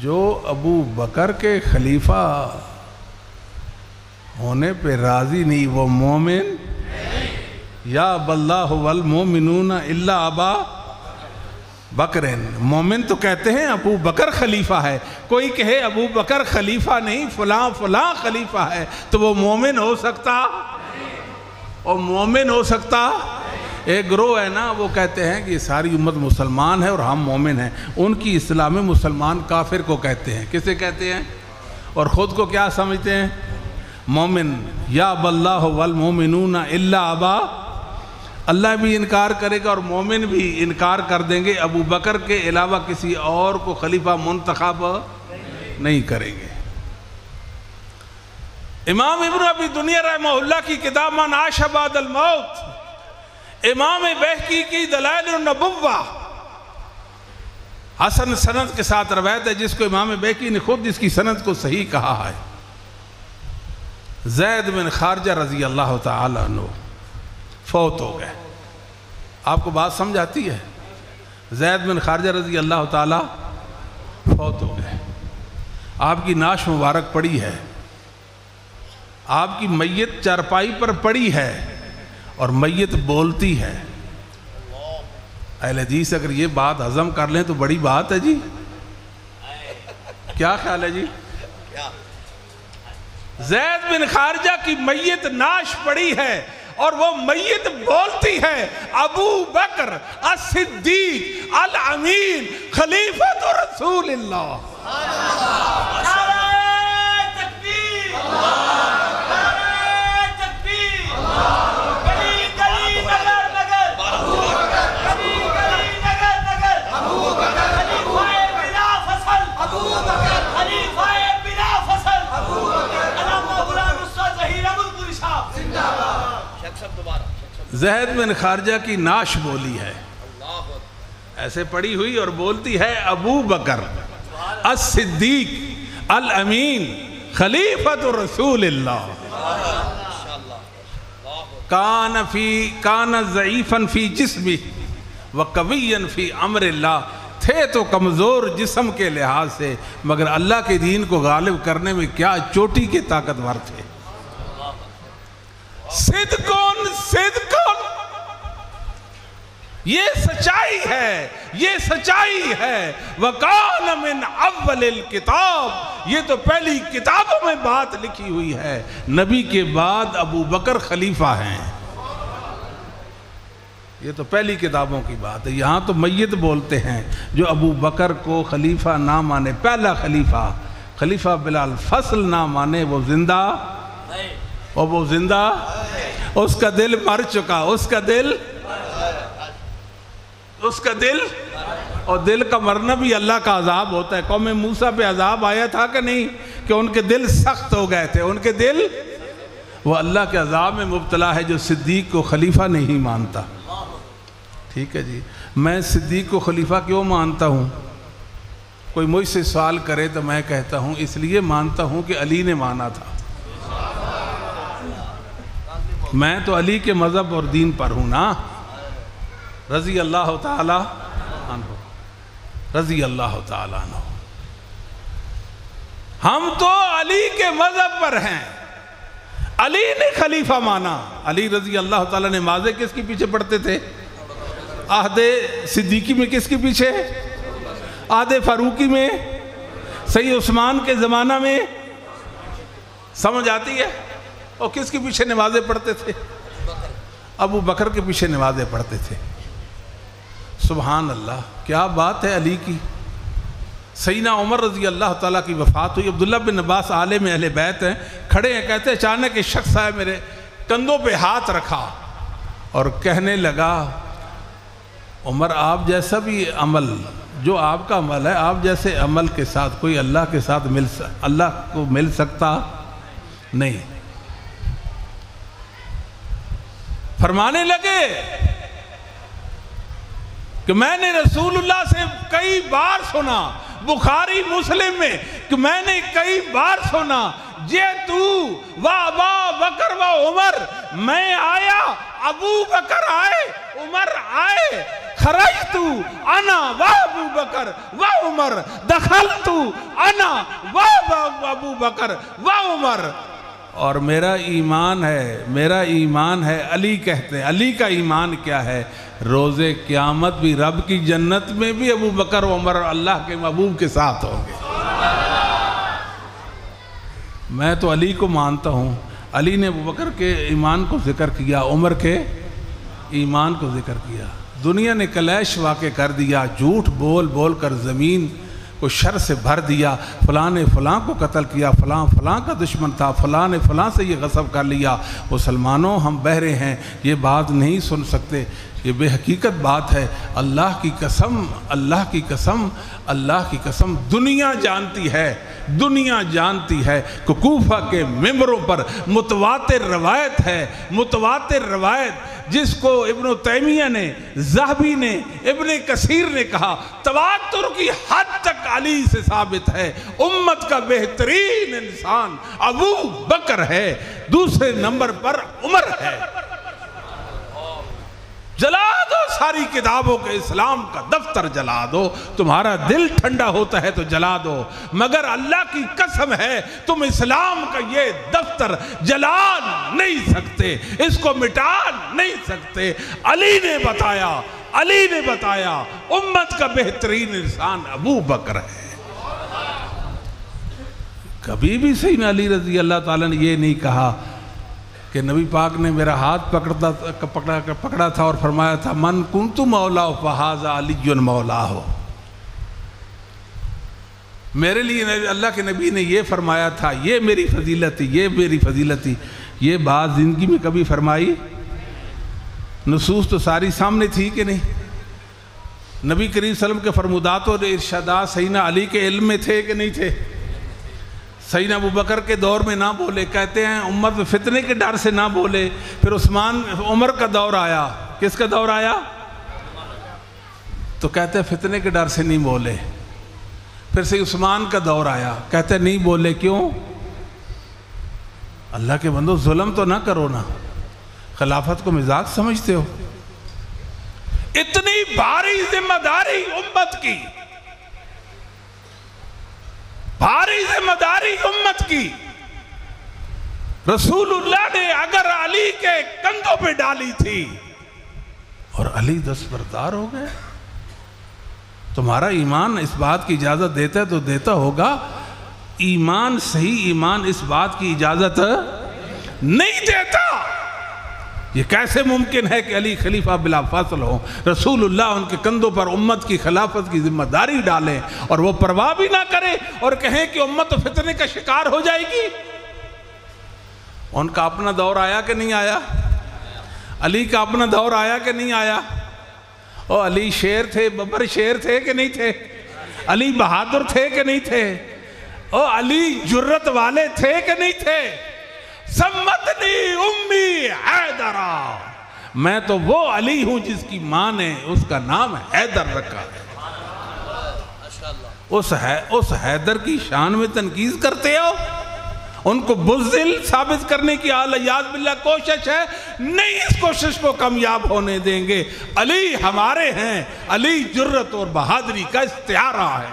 جو ابو بکر کے خلیفہ ہونے پہ راضی نہیں وہ مومن، یا باللہ والمومنون الا ابا بکر، مومن تو کہتے ہیں ابو بکر خلیفہ ہے، کوئی کہے ابو بکر خلیفہ نہیں فلاں فلاں خلیفہ ہے، تو وہ مومن ہو سکتا؟ اور مومن ہو سکتا؟ ایک گروہ ہے نا، وہ کہتے ہیں کہ ساری امت مسلمان ہے اور ہم مومن ہیں، ان کی اصطلاح میں مسلمان کافر کو کہتے ہیں۔ کسے کہتے ہیں؟ اور خود کو کیا سمجھتے ہیں؟ مومن۔ یا باللہ والمومنون الا ابا، اللہ بھی انکار کرے گا اور مومن بھی انکار کر دیں گے، ابو بکر کے علاوہ کسی اور کو خلیفہ منتخب نہیں کریں گے۔ امام ابن ابی دنیا رحمہ اللہ کی کتاب من عاش بعد الموت، امام بہقی کی دلائل النبوہ، حسن سند کے ساتھ روایت ہے جس کو امام بہقی نے خود اس کی سند کو صحیح کہا ہے۔ زید بن خارجہ رضی اللہ تعالی عنہ فوت ہو گئے۔ آپ کو بات سمجھ آتی ہے؟ زید بن خارجہ رضی اللہ تعالی فوت ہو گئے، آپ کی نعش مبارک پڑی ہے، آپ کی میت چارپائی پر پڑی ہے اور میت بولتی ہے۔ اہل حدیث اگر یہ بات ہضم کر لیں تو بڑی بات ہے جی، کیا خیال ہے جی؟ زید بن خارجہ کی میت نعش پڑی ہے اور وہ میت بولتی ہے، ابو بکر الصدیق الامین خلیفۃ رسول اللہ۔ زید بن خارجہ کی نعش بولی ہے، ایسے پڑی ہوئی اور بولتی ہے، ابو بکر الصدیق الامین خلیفۃ رسول اللہ، کان ضعیفا فی جسمہ وقویا فی امر اللہ، تھے تو کمزور جسم کے لحاظ سے مگر اللہ کے دین کو غالب کرنے میں کیا چوٹی کے طاقتور تھے۔ صدقون یہ سچائی ہے، یہ سچائی ہے۔ وَقَانَ مِنْ اول الکتاب، یہ تو پہلی کتابوں میں بات لکھی ہوئی ہے، نبی کے بعد ابو بکر خلیفہ ہیں۔ یہ تو پہلی کتابوں کی بات ہے. یہاں تو میت بولتے ہیں جو ابو بکر کو خلیفہ نہ مانے, پہلا خلیفہ بلا الفصل نہ مانے, وہ زندہ, اور وہ زندہ, اس کا دل مر چکا, اس کا دل, اور دل کا مرنا بھی اللہ کا عذاب ہوتا ہے. قوم موسیٰ پہ عذاب آیا تھا کہ نہیں, کہ ان کے دل سخت ہو گئے تھے, ان کے دل, وہ اللہ کے عذاب میں مبتلا ہے جو صدیق کو خلیفہ نہیں مانتا. ٹھیک ہے جی, میں صدیق کو خلیفہ کیوں مانتا ہوں؟ کوئی مجھ سے سوال کرے تو میں کہتا ہوں اس لیے مانتا ہوں کہ علی نے مانا تھا. میں تو علی کے مذہب اور دین پر ہوں نا, رضی اللہ تعالی عنہ, رضی اللہ تعالی عنہ. ہم تو علی کے مذہب پر ہیں. علی نے خلیفہ مانا. علی رضی اللہ تعالیٰ نے نمازیں کس کے پیچھے پڑھتے تھے؟ عہد صدیقی میں کس کے پیچھے؟ عہد فاروقی میں, سید عثمان کے زمانہ میں. سمجھ آتی ہے؟ اور کس کے پیچھے نمازیں پڑھتے تھے؟ ابو بکر کے پیچھے نمازیں پڑھتے تھے. سبحان اللہ, کیا بات ہے علی کی. سیدنا عمر رضی اللہ تعالیٰ کی وفات ہوئی. عبداللہ بن عباس عالم اہل بیت ہیں, کھڑے ہیں, کہتے ہیں اچانک ایک شخص آئے, میرے کندھوں پہ ہاتھ رکھا اور کہنے لگا عمر آپ جیسا بھی عمل, جو آپ کا عمل ہے, آپ جیسے عمل کے ساتھ کوئی اللہ کے ساتھ اللہ کو مل سکتا نہیں. فرمانے لگے کہ میں نے رسول اللہ سے کئی بار سنا, بخاری مسلم میں, کہ میں نے کئی بار سنا, جیتو و ابا بکر و عمر, میں آیا, ابو بکر آئے, عمر آئے, خرجتو انا و ابو بکر و عمر, دخلتو انا و ابو بکر و عمر. اور میرا ایمان ہے, علی کہتے ہیں. علی کا ایمان کیا ہے؟ روز قیامت بھی رب کی جنت میں بھی ابو بکر و عمر اللہ کے محبوب کے ساتھ ہوں گے. میں تو علی کو مانتا ہوں. علی نے ابو بکر کے ایمان کو ذکر کیا, عمر کے ایمان کو ذکر کیا. دنیا نے کلیش واقع کر دیا, جھوٹ بول بول کر زمین کو شر سے بھر دیا. فلاں نے فلاں کو قتل کیا, فلاں فلاں کا دشمن تھا, فلاں نے فلاں سے یہ غصب کر لیا. مسلمانوں ہم بہرے ہیں, یہ بات نہیں سن سکتے. یہ بے حقیقت بات ہے. اللہ کی قسم, اللہ کی قسم, اللہ کی قسم, دنیا جانتی ہے کہ کوفہ کے ممبروں پر متواتر روایت جس کو ابن تیمیہ نے, ذہبی نے, ابن کثیر نے کہا تواتر کی حد تک علی سے ثابت ہے. امت کا بہترین انسان ابو بکر ہے, دوسرے نمبر پر عمر ہے. جلا دو ساری کتابوں کے اسلام کا دفتر, جلا دو. تمہارا دل ٹھنڈا ہوتا ہے تو جلا دو, مگر اللہ کی قسم ہے تم اسلام کا یہ دفتر جلا نہیں سکتے, اس کو مٹا نہیں سکتے. علی نے بتایا امت کا بہترین انسان ابو بکر ہے. کبھی بھی سیدنا علی رضی اللہ تعالیٰ نے یہ نہیں کہا کہ نبی پاک نے میرا ہاتھ پکڑا تھا اور فرمایا تھا من کنت مولا فہذا علی مولا ہو. میرے لیے اللہ کے نبی نے یہ فرمایا تھا, یہ میری فضیلت تھی, یہ میری فضیلت تھی. یہ بات زندگی میں کبھی فرمائی؟ نصوص تو ساری سامنے تھی کہ نہیں؟ نبی کریم صلی اللہ علیہ وسلم کے فرمودات اور ارشادات سیدنا علی کے علم میں تھے کہ نہیں تھے؟ سیدنا ابو بکر کے دور میں نہ بولے, کہتے ہیں امت میں فتنے کے ڈر سے نہ بولے. پھر عمر کا دور آیا. کس کا دور آیا؟ تو کہتے ہیں فتنے کے ڈر سے نہیں بولے. پھر سید عثمان کا دور آیا, کہتے ہیں نہیں بولے. کیوں؟ اللہ کے بندو ظلم تو نہ کرو نا, خلافت کو مزاق سمجھتے ہو؟ اتنی بھاری ذمہ داری امت کی, بھاری ذمہ داری امت کی, رسول اللہ نے اگر علی کے کندھوں پہ ڈالی تھی اور علی دستبردار ہو گئے. تمہارا ایمان اس بات کی اجازت دیتا ہے تو دیتا ہوگا. ایمان, صحیح ایمان اس بات کی اجازت نہیں دیتا. یہ کیسے ممکن ہے کہ علی خلیفہ بلا فاصل ہوں؟ رسول اللہ ان کے کندھوں پر امت کی خلافت کی ذمہ داری ڈالیں اور وہ پرواہ بھی نہ کریں اور کہیں کہ امت تو فتنے کا شکار ہو جائے گی۔ ان کا اپنا دور آیا کہ نہیں آیا؟ علی کا اپنا دور آیا کہ نہیں آیا؟ او علی شیر تھے، ببر شیر تھے کہ نہیں تھے؟ علی بہادر تھے کہ نہیں تھے؟ او علی جرت والے تھے کہ نہیں تھے؟ سمتنی امی حیدرہ، میں تو وہ علی ہوں جس کی ماں نے اس کا نام حیدر رکھا ہے۔ اس حیدر کی شان میں تنقید کرتے ہو؟ ان کو بزدل ثابت کرنے کی یاد باللہ کوشش ہے، نہیں اس کوشش کو کامیاب ہونے دیں گے۔ علی ہمارے ہیں، علی جرت اور بہادری کا استعارہ ہے۔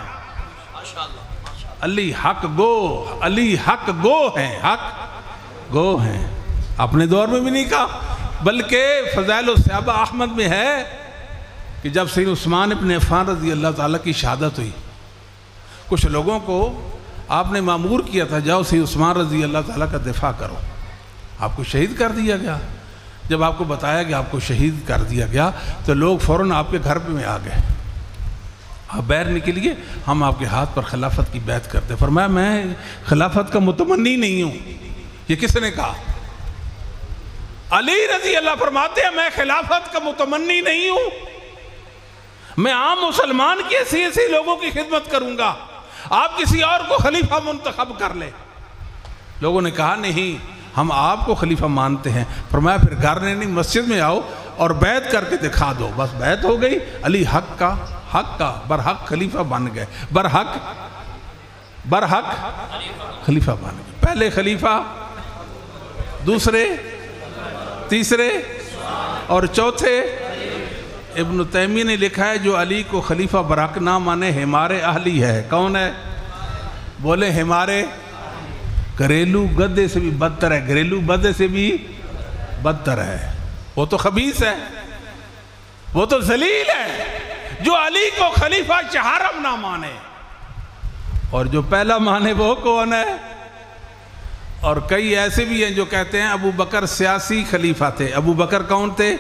علی حق گو، علی حق گو ہیں، حق گو ہیں۔ اپنے دور میں بھی نہیں کہا، بلکہ فضائل الصحابہ احمد میں ہے کہ جب سید عثمان ابن عفان رضی اللہ تعالیٰ کی شہادت ہوئی، کچھ لوگوں کو آپ نے مامور کیا تھا جاؤ سید عثمان رضی اللہ تعالیٰ کا دفاع کرو، آپ کو شہید کر دیا گیا۔ جب آپ کو بتایا کہ آپ کو شہید کر دیا گیا تو لوگ فوراً آپ کے گھر پہ میں آ گئے، آپ باہر نکلیے، ہم آپ کے ہاتھ پر خلافت کی بیعت کرتے۔ فرمایا میں خلافت کا متمنی نہیں ہوں۔ یہ کس نے کہا؟ علی رضی اللہ فرماتے ہیں میں خلافت کا متمنی نہیں ہوں، میں عام مسلمان کی حیثیت سے لوگوں کی خدمت کروں گا، آپ کسی اور کو خلیفہ منتخب کر لیں۔ لوگوں نے کہا نہیں، ہم آپ کو خلیفہ مانتے ہیں۔ فرمایا پھر گھر نہیں، مسجد میں آؤ اور بیعت کر کے دکھا دو۔ بس بیعت ہو گئی، علی حق کا برحق خلیفہ بن گئے، برحق خلیفہ بن گئے۔ پہلے خلیفہ، دوسرے، تیسرے اور چوتھے۔ ابن تیمیہ نے لکھا ہے جو علی کو خلیفہ برحق نہ مانے ہمارے اہلی ہے۔ کون ہے؟ بولے ہمارے گھریلو گدے سے بھی بدتر ہے، گھریلو گدے سے بھی بدتر ہے۔ وہ تو خبیث ہے، وہ تو ذلیل ہے جو علی کو خلیفہ چہارم نہ مانے، اور جو پہلا مانے وہ کون ہے؟ اور کئی ایسے بھی ہیں جو کہتے ہیں ابو بکر سیاسی خلیفہ تھے۔ ابو بکر کون تھے؟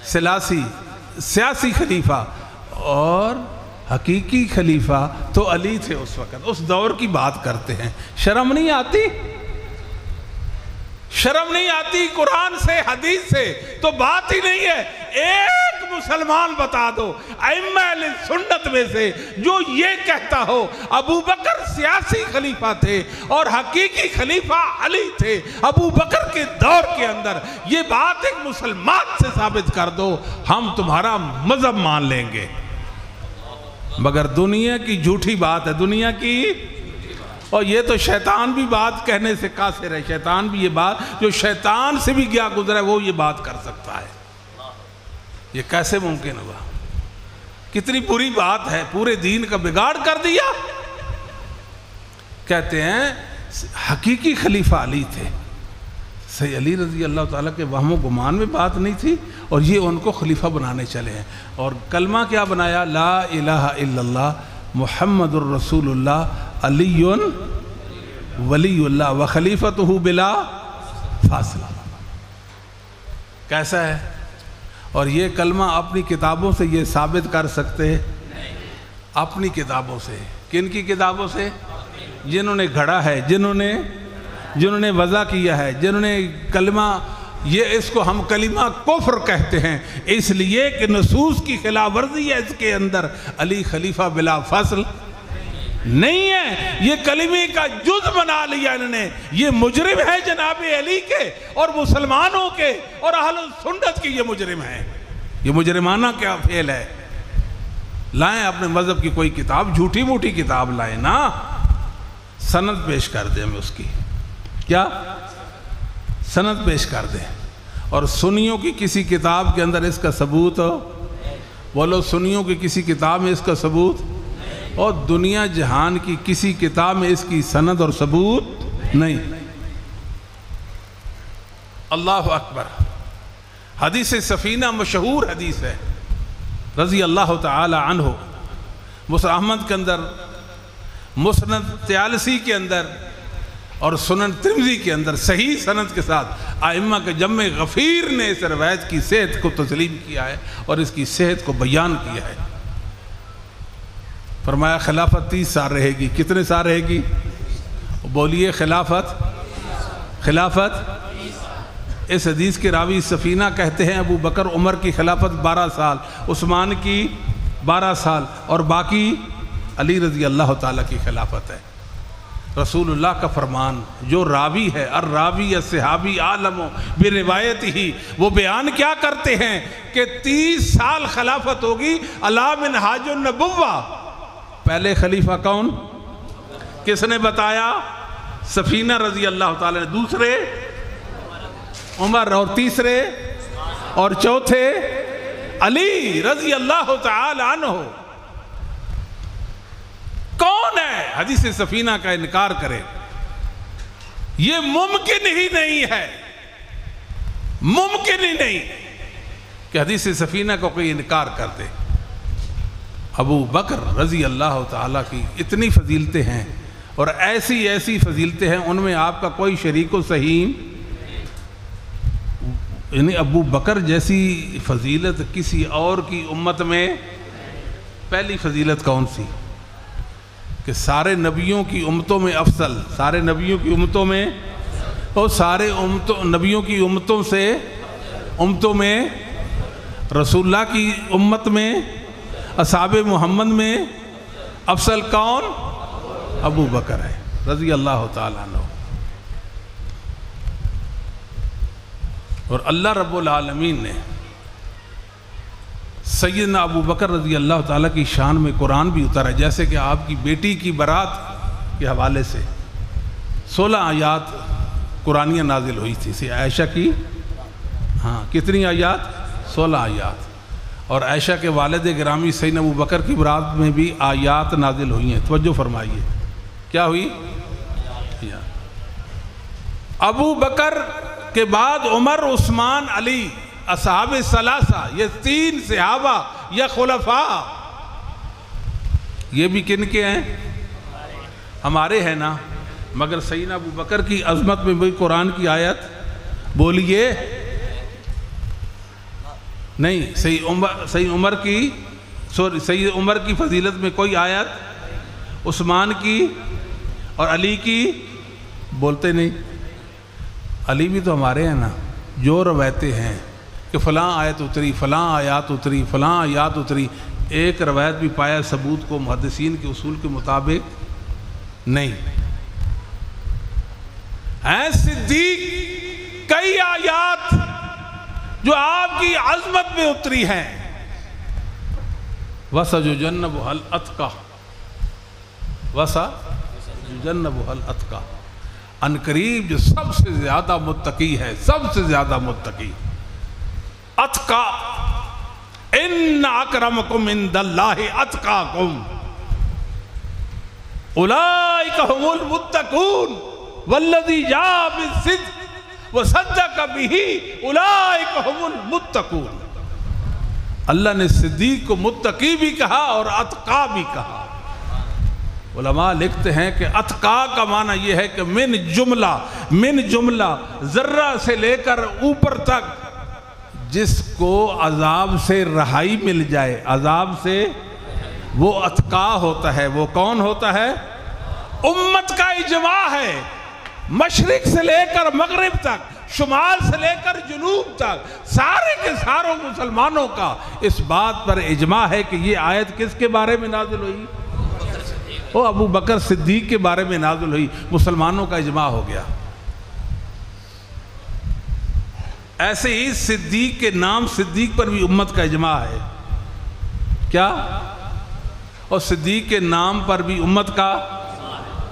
سیاسی خلیفہ، اور حقیقی خلیفہ تو علی تھے اس وقت۔ اس دور کی بات کرتے ہیں، شرم نہیں آتی؟ شرم نہیں آتی؟ قرآن سے حدیث سے تو بات ہی نہیں ہے۔ ایک مسلمان بتا دو ائمہ اہل سنت میں سے جو یہ کہتا ہو ابو بکر سیاسی خلیفہ تھے اور حقیقی خلیفہ علی تھے ابو بکر کے دور کے اندر، یہ بات ایک مسلمان سے ثابت کر دو، ہم تمہارا مذہب مان لیں گے۔ مگر دنیا کی جھوٹی بات ہے، دنیا کی، اور یہ تو شیطان بھی بات کہنے سے قاصر ہے۔ شیطان بھی یہ بات، جو شیطان سے بھی گیا گزرا ہے وہ یہ بات کر سکتا ہے۔ یہ کیسے ممکن ہوا؟ کتنی بری بات ہے، پورے دین کا بگاڑ کر دیا۔ کہتے ہیں حقیقی خلیفہ علی تھے، سید علی رضی اللہ تعالیٰ کے وہم و گمان میں بات نہیں تھی، اور یہ ان کو خلیفہ بنانے چلے ہیں۔ اور کلمہ کیا بنایا؟ لا الہ الا اللہ محمد الرسول اللہ علی ولی اللہ و خلیفۃہ بلا فاصلہ۔ کیسا ہے؟ اور یہ کلمہ اپنی کتابوں سے یہ ثابت کر سکتے ہیں؟ اپنی کتابوں سے۔ کن کی کتابوں سے؟ جنہوں نے گھڑا ہے، جنہوں نے وضع کیا ہے، جنہوں نے کلمہ، یہ اس کو ہم کلمہ کفر کہتے ہیں، اس لیے کہ نصوص کی خلاف ورزی ہے اس کے اندر۔ علی خلیفہ بلا فصل نہیں ہے، یہ کلمے کا جز بنا لیا انہوں نے۔ یہ مجرم ہے جناب علی کے اور مسلمانوں کے اور اہل سنت کے، یہ مجرم ہیں۔ یہ مجرمانہ کیا فعل ہے؟ لائیں اپنے مذہب کی کوئی کتاب، جھوٹی موٹی کتاب لائیں نا، سند پیش کر دیں ہمیں اس کی، کیا سند پیش کر دیں۔ اور سنیوں کی کسی کتاب کے اندر اس کا ثبوت ہو، بولو سنیوں کی کسی کتاب میں اس کا ثبوت، اور دنیا جہان کی کسی کتاب میں اس کی سند اور ثبوت نہیں۔ اللہ اکبر۔ حدیث سفینہ مشہور حدیث ہے، رضی اللہ تعالی عنہ، مسند احمد کے اندر، مسند طیالسی کے اندر اور سنن ترمذی کے اندر صحیح سند کے ساتھ ائمہ کے جمع غفیر نے اس روایت کی صحت کو تسلیم کیا ہے اور اس کی صحت کو بیان کیا ہے۔ فرمایا خلافت 30 سال رہے گی۔ کتنے سال رہے گی؟ بولیے خلافت۔ اس حدیث کے راوی سفینہ کہتے ہیں ابو بکر عمر کی خلافت 12 سال، عثمان کی 12 سال اور باقی علی رضی اللہ تعالیٰ کی خلافت ہے۔ رسول اللہ کا فرمان، جو راوی ہے الراوی الصحابی عالم بروایت ہی، وہ بیان کیا کرتے ہیں کہ 30 سال خلافت ہوگی علی منہاج النبوہ۔ پہلے خلیفہ کون؟ کس نے بتایا؟ سفینہ رضی اللہ تعالیٰ نے، دوسرے عمر اور تیسرے اور چوتھے علی رضی اللہ تعالی عنہ۔ کون ہے حدیث سفینہ کا انکار کرے؟ یہ ممکن ہی نہیں ہے، ممکن ہی نہیں کہ حدیث سفینہ کو کوئی انکار کر دے۔ ابو بکر رضی اللہ تعالیٰ کی اتنی فضیلتیں ہیں اور ایسی فضیلتیں ہیں، ان میں آپ کا کوئی شریک و سہیم، یعنی ابو بکر جیسی فضیلت کسی اور کی امت میں پہلی فضیلت کون سی؟ کہ سارے نبیوں کی امتوں میں افضل، سارے نبیوں کی امتوں میں، اور سارے نبیوں کی امتوں میں رسول اللہ کی امت میں، اصحاب محمد میں افضل کون؟ ابو بکر ہے رضی اللہ تعالیٰ عنہ۔ اور اللہ رب العالمین نے سیدنا ابو بکر رضی اللہ تعالیٰ کی شان میں قرآن بھی اتارا، جیسے کہ آپ کی بیٹی کی برات کے حوالے سے 16 آیات قرآنیہ نازل ہوئی تھی۔ عائشہ کی کتنی آیات؟ 16 آیات۔ اور عائشہ کے والد گرامی سیدنا ابو بکر کی برات میں بھی آیات نازل ہوئی ہیں۔ توجہ فرمائیے، کیا ہوئی؟ ابو بکر کے بعد عمر، عثمان، علی، اصحاب ثلاثہ، یہ 3 صحابہ یا خلفاء، یہ بھی کن کے ہیں؟ ہمارے ہیں نا۔ مگر سیدنا ابو بکر کی عظمت میں بھی قرآن کی آیت بولیے نہیں، سید عمر کی فضیلت میں کوئی آیت، عثمان کی اور علی کی بولتے نہیں۔ علی بھی تو ہمارے ہیں نا۔ جو روایتیں ہیں کہ فلاں آیت اتری، فلاں آیات اتری، فلاں آیات اتری، ایک روایت بھی پایا ثبوت کو محدثین کے اصول کے مطابق نہیں ہیں۔ صدیق کئی آیات جو آپ کی عظمت میں اتری ہیں، وَسَيُجَنَّبُهَا الْأَتْقَى، وَسَيُجَنَّبُهَا الْأَتْقَى، ان قریب جو سب سے زیادہ متقی ہے، سب سے زیادہ متقی، اتقا، ان اکرمکم عند اللہ اتقاکم اولئک هم المتقون والذی جاء بالصدق وصدق به اولئک هم المتقون۔ اللہ نے صدیق کو متقی بھی کہا اور اتقا بھی کہا۔ علماء لکھتے ہیں کہ اتقا کا معنی یہ ہے کہ من جملہ ذرہ سے لے کر اوپر تک جس کو عذاب سے رہائی مل جائے، عذاب سے، وہ اتقا ہوتا ہے۔ وہ کون ہوتا ہے؟ امت کا اجماع ہے، مشرق سے لے کر مغرب تک، شمال سے لے کر جنوب تک، سارے کے ساروں مسلمانوں کا اس بات پر اجماع ہے کہ یہ آیت کس کے بارے میں نازل ہوئی؟ وہ ابو بکر صدیق کے بارے میں نازل ہوئی۔ مسلمانوں کا اجماع ہو گیا۔ ایسے ہی صدیق کے نام صدیق پر بھی امت کا اجماع ہے۔ کیا؟ اور صدیق کے نام پر بھی امت کا،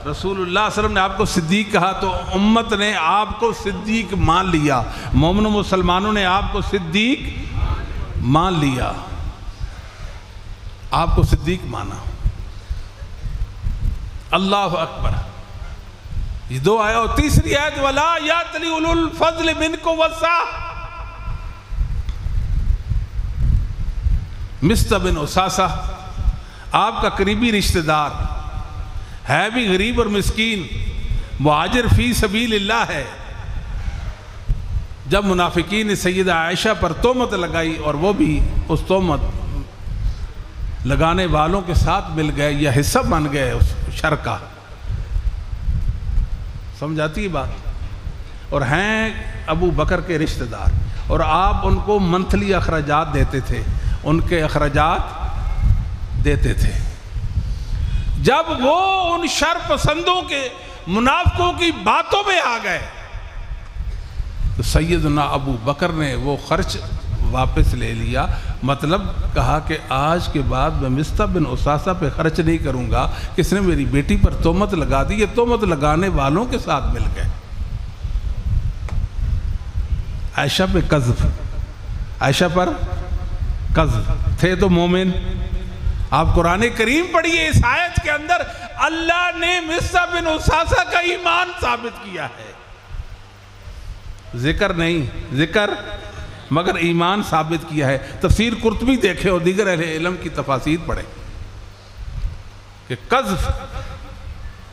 رسول اللہ صلی اللہ علیہ وسلم نے آپ کو صدیق کہا تو امت نے آپ کو صدیق مان لیا، مومن و مسلمانوں نے آپ کو صدیق مان لیا، آپ کو صدیق مانا۔ اللہ اکبر۔ یہ 2 آیات اور تیسری آیت وَلَا يَأْتَلِ أُولُو الْفَضْلِ مِنْكُمْ وَالسَّعَةِ۔ مصطح بن اساسہ آپ کا قریبی رشتہ دار ہے، بھی غریب اور مسکین، مہاجر فی سبیل اللہ ہے۔ جب منافقین نے سیدہ عائشہ پر تہمت لگائی اور وہ بھی اس تہمت لگانے والوں کے ساتھ مل گئے یا حصہ بن گئے اس شر کا، سمجھاتی ہے بات، اور ہیں ابو بکر کے رشتہ دار، اور آپ ان کو منتھلی اخراجات دیتے تھے، ان کے اخراجات دیتے تھے۔ جب وہ ان شر پسندوں کے منافقوں کی باتوں میں آ گئے تو سیدنا ابو بکر نے وہ خرچ واپس لے لیا، مطلب کہا کہ آج کے بعد میں مصطح بن اساسہ پہ خرچ نہیں کروں گا، کس نے میری بیٹی پر تہمت لگا دی، یہ تہمت لگانے والوں کے ساتھ مل گئے۔ عائشہ پہ قذف، عائشہ پر قذف، تھے تو مومن۔ آپ قرآن کریم پڑھیے، اس آیت کے اندر اللہ نے مصطح بن اساسہ کا ایمان ثابت کیا ہے، ذکر نہیں، ذکر مگر ایمان ثابت کیا ہے۔ تفسیر قرطبی دیکھیں اور دیگر اہل علم کی تفاسیر پڑھیں کہ قذف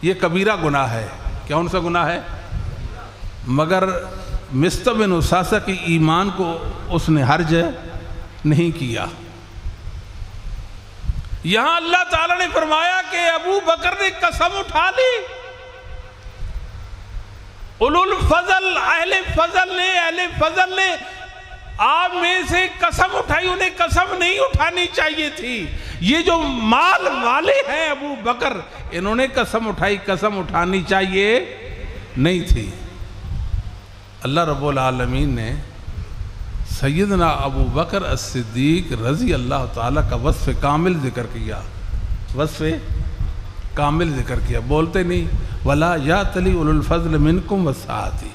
یہ کبیرہ گناہ ہے۔ کون سا گناہ ہے؟ مگر مصطح بن اساسہ کی ایمان کو اس نے حرج نہیں کیا۔ یہاں اللہ تعالیٰ نے فرمایا کہ ابو بکر نے قسم اٹھا لی، اولو الفضل، اہل فضل نے آپ میں سے قسم اٹھائی، انہیں قسم نہیں اٹھانی چاہیے تھی۔ یہ جو مال والے ہیں ابو بکر، انہوں نے قسم اٹھائی، قسم اٹھانی چاہیے نہیں تھی۔ اللہ رب العالمین نے سیدنا ابو بکر الصدیق رضی اللہ تعالیٰ کا وصف کامل ذکر کیا، وصف کامل ذکر کیا، بولتے نہیں وَلَا يَأْتَلِ أُولُو الْفَضْلِ مِنْكُمْ وَالسَّعَةِ،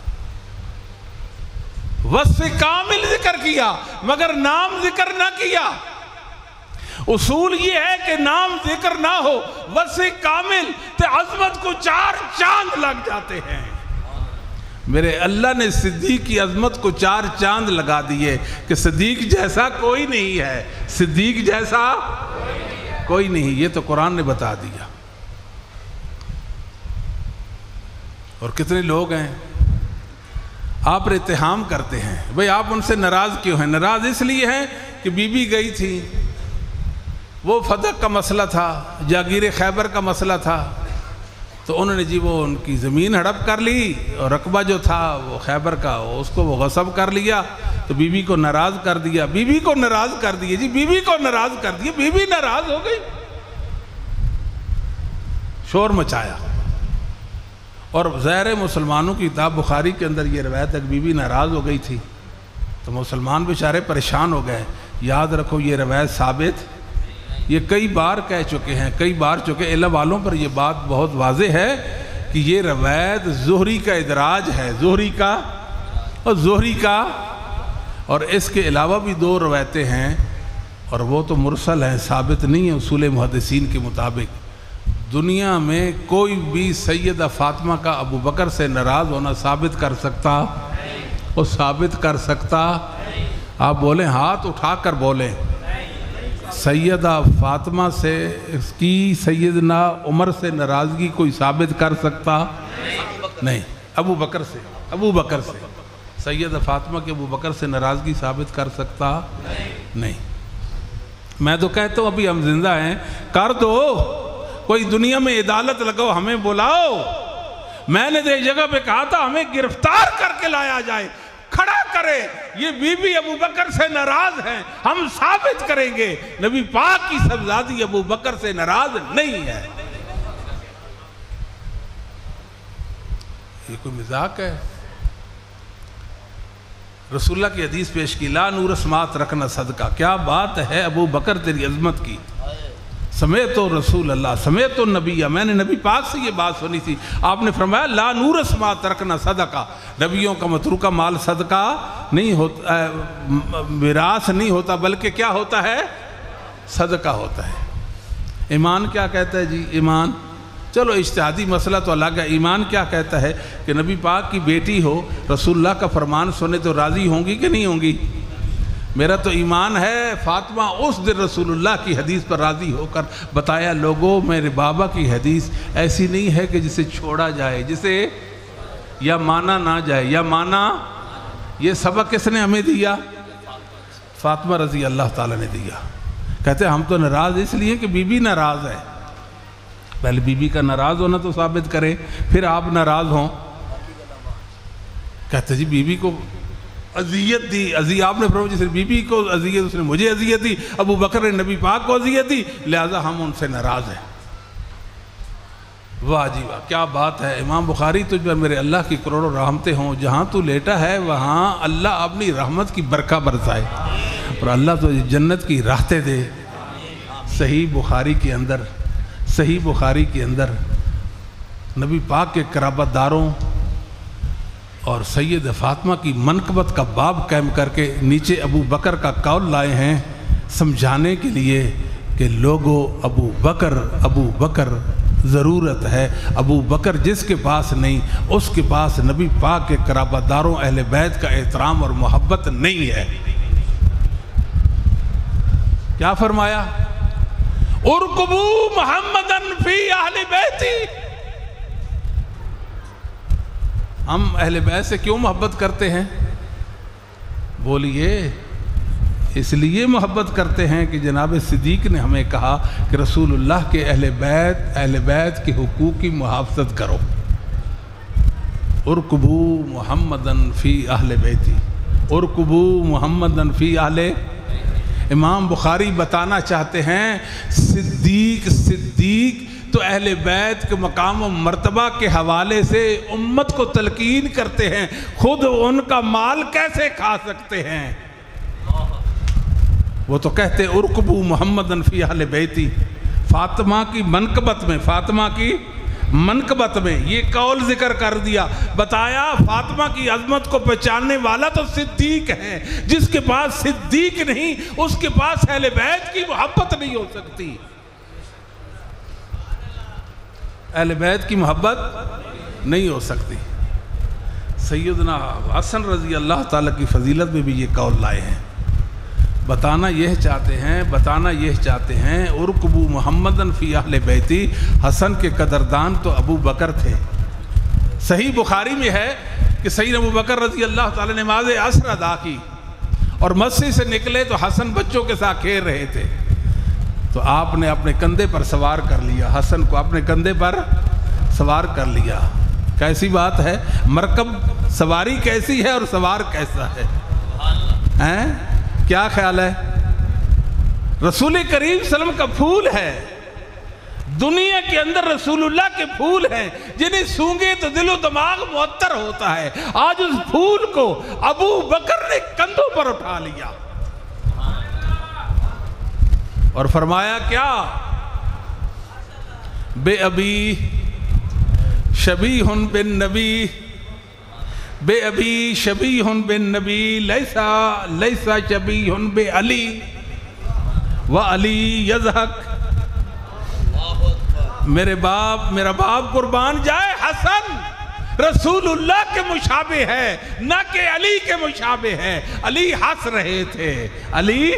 وصف کامل ذکر کیا مگر نام ذکر نہ کیا۔ اصول یہ ہے کہ نام ذکر نہ ہو، وصف کامل تو عظمت کو 4 چاند لگ جاتے ہیں۔ میرے اللہ نے صدیق کی عظمت کو 4 چاند لگا دیے کہ صدیق جیسا کوئی نہیں ہے، صدیق جیسا کوئی نہیں، یہ تو قرآن نے بتا دیا۔ اور کتنے لوگ ہیں آپ پر اتہام کرتے ہیں، بھئی آپ ان سے ناراض کیوں ہیں؟ ناراض اس لیے ہیں کہ بی بی گئی تھی، وہ فتح کا مسئلہ تھا، جاگیر خیبر کا مسئلہ تھا، تو انہوں نے جی وہ ان کی زمین ہڑپ کر لی اور رقبہ جو تھا وہ خیبر کا اس کو وہ غصب کر لیا، تو بی بی کو ناراض کر دیا، بی بی کو ناراض کر دیا، جی بی بی کو ناراض کر دیا، بی بی ناراض ہو گئی، شور مچایا۔ اور ظاہر مسلمانوں کی کتاب بخاری کے اندر یہ روایت ہے کہ بی بی ناراض ہو گئی تھی، تو مسلمان بیچارے پریشان ہو گئے۔ یاد رکھو یہ روایت ثابت، یہ کئی بار کہہ چکے ہیں، کئی بار چکے، علم والوں پر یہ بات بہت واضح ہے کہ یہ روایت زہری کا ادراج ہے، زہری کا، اور اس کے علاوہ بھی 2 روایتیں ہیں اور وہ تو مرسل ہیں، ثابت نہیں ہیں اصول محدثین کے مطابق۔ دنیا میں کوئی بھی سیدہ فاطمہ کا ابو بکر سے ناراض ہونا ثابت کر سکتا، وہ ثابت کر سکتا؟ آپ بولیں، ہاتھ اٹھا کر بولیں، سیدہ فاطمہ سے اس کی سیدنا عمر سے ناراضگی کوئی ثابت کر سکتا؟ نہیں۔ ابو بکر سے سیدہ فاطمہ کے ابو بکر سے ناراضگی ثابت کر سکتا؟ نہیں۔ میں تو کہتا ہوں ابھی ہم زندہ ہیں، کر دو، کوئی دنیا میں عدالت لگاؤ، ہمیں بلاؤ۔ میں نے ایک جگہ پہ کہا تھا ہمیں گرفتار کر کے لایا جائے، کھڑا کرے، یہ بی بی ابو بکر سے ناراض ہیں، ہم ثابت کریں گے نبی پاک کی صاحبزادی ابو بکر سے ناراض نہیں ہے۔ یہ کوئی مذاق ہے؟ رسول اللہ کی حدیث پیش کی، لا نور اسمات رکھنا صدقہ۔ کیا بات ہے ابو بکر تیری عظمت کی، سمیت رسول اللہ، سمیت النبی، میں نے نبی پاک سے یہ بات سنی تھی، آپ نے فرمایا لا نور اسمات رکھنا صدقہ، نبیوں کا متروکہ مال صدقہ نہیں ہوتا، میراث نہیں ہوتا، بلکہ کیا ہوتا ہے؟ صدقہ ہوتا ہے۔ ایمان کیا کہتا ہے جی؟ ایمان چلو اجتہادی مسئلہ تو الگ ہے، ایمان کیا کہتا ہے کہ نبی پاک کی بیٹی ہو، رسول اللہ کا فرمان سنے تو راضی ہوں گی کہ نہیں ہوں گی؟ میرا تو ایمان ہے فاطمہ اس دن رسول اللہ کی حدیث پر راضی ہو کر بتایا لوگوں میرے بابا کی حدیث ایسی نہیں ہے کہ جسے چھوڑا جائے، جسے یا مانا نہ جائے یا مانا. یہ سبق کس نے ہمیں دیا؟ فاطمہ رضی اللہ تعالیٰ نے دیا. کہتے ہیں ہم تو ناراض اس لیے کہ بی بی ناراض ہے. پہلے بی بی کا ناراض ہونا تو ثابت کریں، پھر آپ ناراض ہوں. کہتے جی بی بی کو اذیت دی، آپ نے فرمایا جس نے بی بی کو اذیت اس نے مجھے اذیت دی، ابو بکر نے نبی پاک کو اذیت دی، لہذا ہم ان سے ناراض ہیں. واہ جی واہ، کیا بات ہے. امام بخاری تجھ پر میرے اللہ کی کروڑوں رحمتیں ہوں، جہاں تو لیٹا ہے وہاں اللہ اپنی رحمت کی برکہ برسائے اور اللہ تو جنت کی راحتیں دے. صحیح بخاری کے اندر نبی پاک کے قرابت داروں اور سید فاطمہ کی منقبت کا باب قائم کر کے نیچے ابو بکر کا قول لائے ہیں سمجھانے کے لیے کہ لوگوں ابو بکر ضرورت ہے. ابو بکر جس کے پاس نہیں اس کے پاس نبی پاک کے قرابت داروں اہل بیت کا احترام اور محبت نہیں ہے. کیا فرمایا؟ ارکبو محمدن فی اہل بیتی. ہم اہل بیت سے کیوں محبت کرتے ہیں؟ بولیے. اس لیے محبت کرتے ہیں کہ جناب صدیق نے ہمیں کہا کہ رسول اللہ کے اہل بیت کے حقوق کی محافظت کرو. ارکبو محمدن فی اہل بیتی، ارکبو محمدن فی اہل. امام بخاری بتانا چاہتے ہیں صدیق تو اہل بیت کے مقام و مرتبہ کے حوالے سے امت کو تلقین کرتے ہیں، خود ان کا مال کیسے کھا سکتے ہیں؟ وہ تو کہتے ارکبو محمدن فی اہل بیتی. فاطمہ کی منقبت میں یہ قول ذکر کر دیا، بتایا فاطمہ کی عظمت کو پہچاننے والا تو صدیق ہے. جس کے پاس صدیق نہیں اس کے پاس اہل بیت کی محبت نہیں ہو سکتی. اہل بیت کی محبت نہیں ہو سکتی. سیدنا حسن رضی اللہ تعالیٰ کی فضیلت میں بھی یہ قول لائے ہیں. بتانا یہ چاہتے ہیں ارکبو محمدن فی اہل بیتی. حسن کے قدردان تو ابو بکر تھے. صحیح بخاری میں ہے کہ سیدنا ابو بکر رضی اللہ تعالیٰ نے نماز عصر ادا کی اور مسجد سے نکلے تو حسن بچوں کے ساتھ کھیل رہے تھے، تو آپ نے اپنے کندھے پر سوار کر لیا، حسن کو اپنے کندھے پر سوار کر لیا. کیسی بات ہے، مرکب سواری کیسی ہے اور سوار کیسا ہے؟ کیا خیال ہے؟ رسول کریم صلی اللہ علیہ وسلم کا پھول ہے. دنیا کے اندر رسول اللہ کے پھول ہیں جنہیں سونگے تو دل و دماغ معطر ہوتا ہے. آج اس پھول کو ابو بکر نے کندھوں پر اٹھا لیا اور فرمایا کیا؟ بے ابی شبیہ بالنبی، بے ابی شبیہ بالنبی لیسا شبیہ بے علی و علی یضحک. میرا باپ قربان جائے، حسن رسول اللہ کے مشابہ ہے نہ کہ علی کے مشابہ ہے. علی ہنس رہے تھے، علی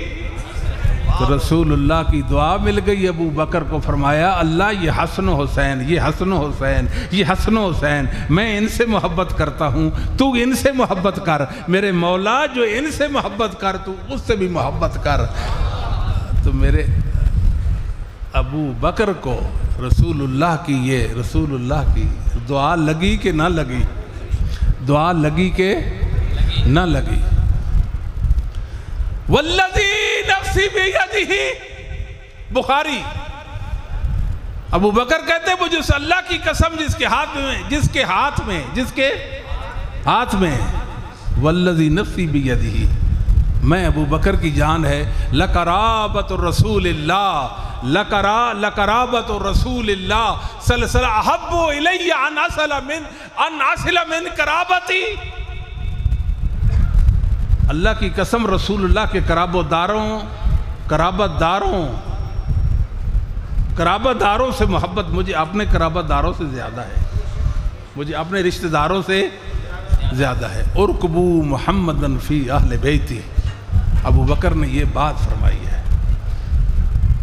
تو رسول اللہ کی دعا مل گئی. ابو بکر کو فرمایا اللہ یہ حسن و حسین میں ان سے محبت کرتا ہوں، تو ان سے محبت کر. میرے مولا جو ان سے محبت کر تو اس سے بھی محبت کر. تو میرے ابو بکر کو رسول اللہ کی دعا لگی کہ نہ لگی؟ دعا لگی کہ نہ لگی؟ والذی نفسی بیدہ. بخاری ابو بکر کہتے مجھے اس اللہ کی قسم جس کے ہاتھ میں والذی نفسی بیدہ، میں ابو بکر کی جان ہے، لقرابت رسول اللہ لقرابت رسول اللہ صلی اللہ علیہ وسلم احب الی ان اصل من قرابتی. اللہ کی قسم رسول اللہ کے قرابت داروں سے محبت مجھے اپنے قرابت داروں سے زیادہ ہے، مجھے اپنے رشتہ داروں سے زیادہ ہے. ارکبو محمدن فی اہل بیتی. ابو بکر نے یہ بات فرمائی ہے.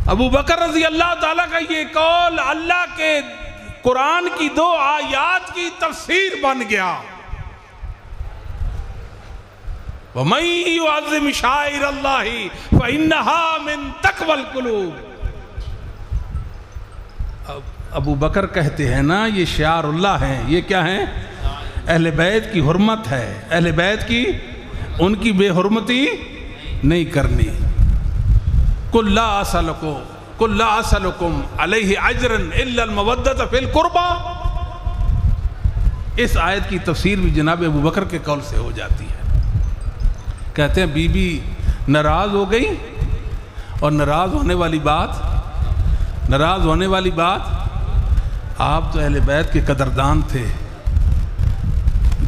ابو بکر رضی اللہ تعالیٰ کا یہ قول اللہ کے قرآن کی 2 آیات کی تفسیر بن گیا. وَمَن يُعَظِّمْ شَعَائِرَ اللَّهِ فَإِنَّهَا مِن تَقْوَى الْقُلُوبِ. ابو بکر کہتے ہیں نا یہ شعار اللہ ہیں. یہ کیا ہیں؟ اہل بیت کی حرمت ہے. اہل بیت کی ان کی بے حرمتی نہیں کرنی. قُلْ لَا أَسْأَلُكُمْ عَلَيْهِ أَجْرًا إِلَّا الْمَوَدَّةَ فِي الْقُرْبَى. اس آیت کی تفسیر بھی جناب ابو بکر کے قول سے ہو جاتی ہے. کہتے ہیں بی بی ناراض ہو گئی اور ناراض ہونے والی بات آپ تو اہل بیت کے قدردان تھے.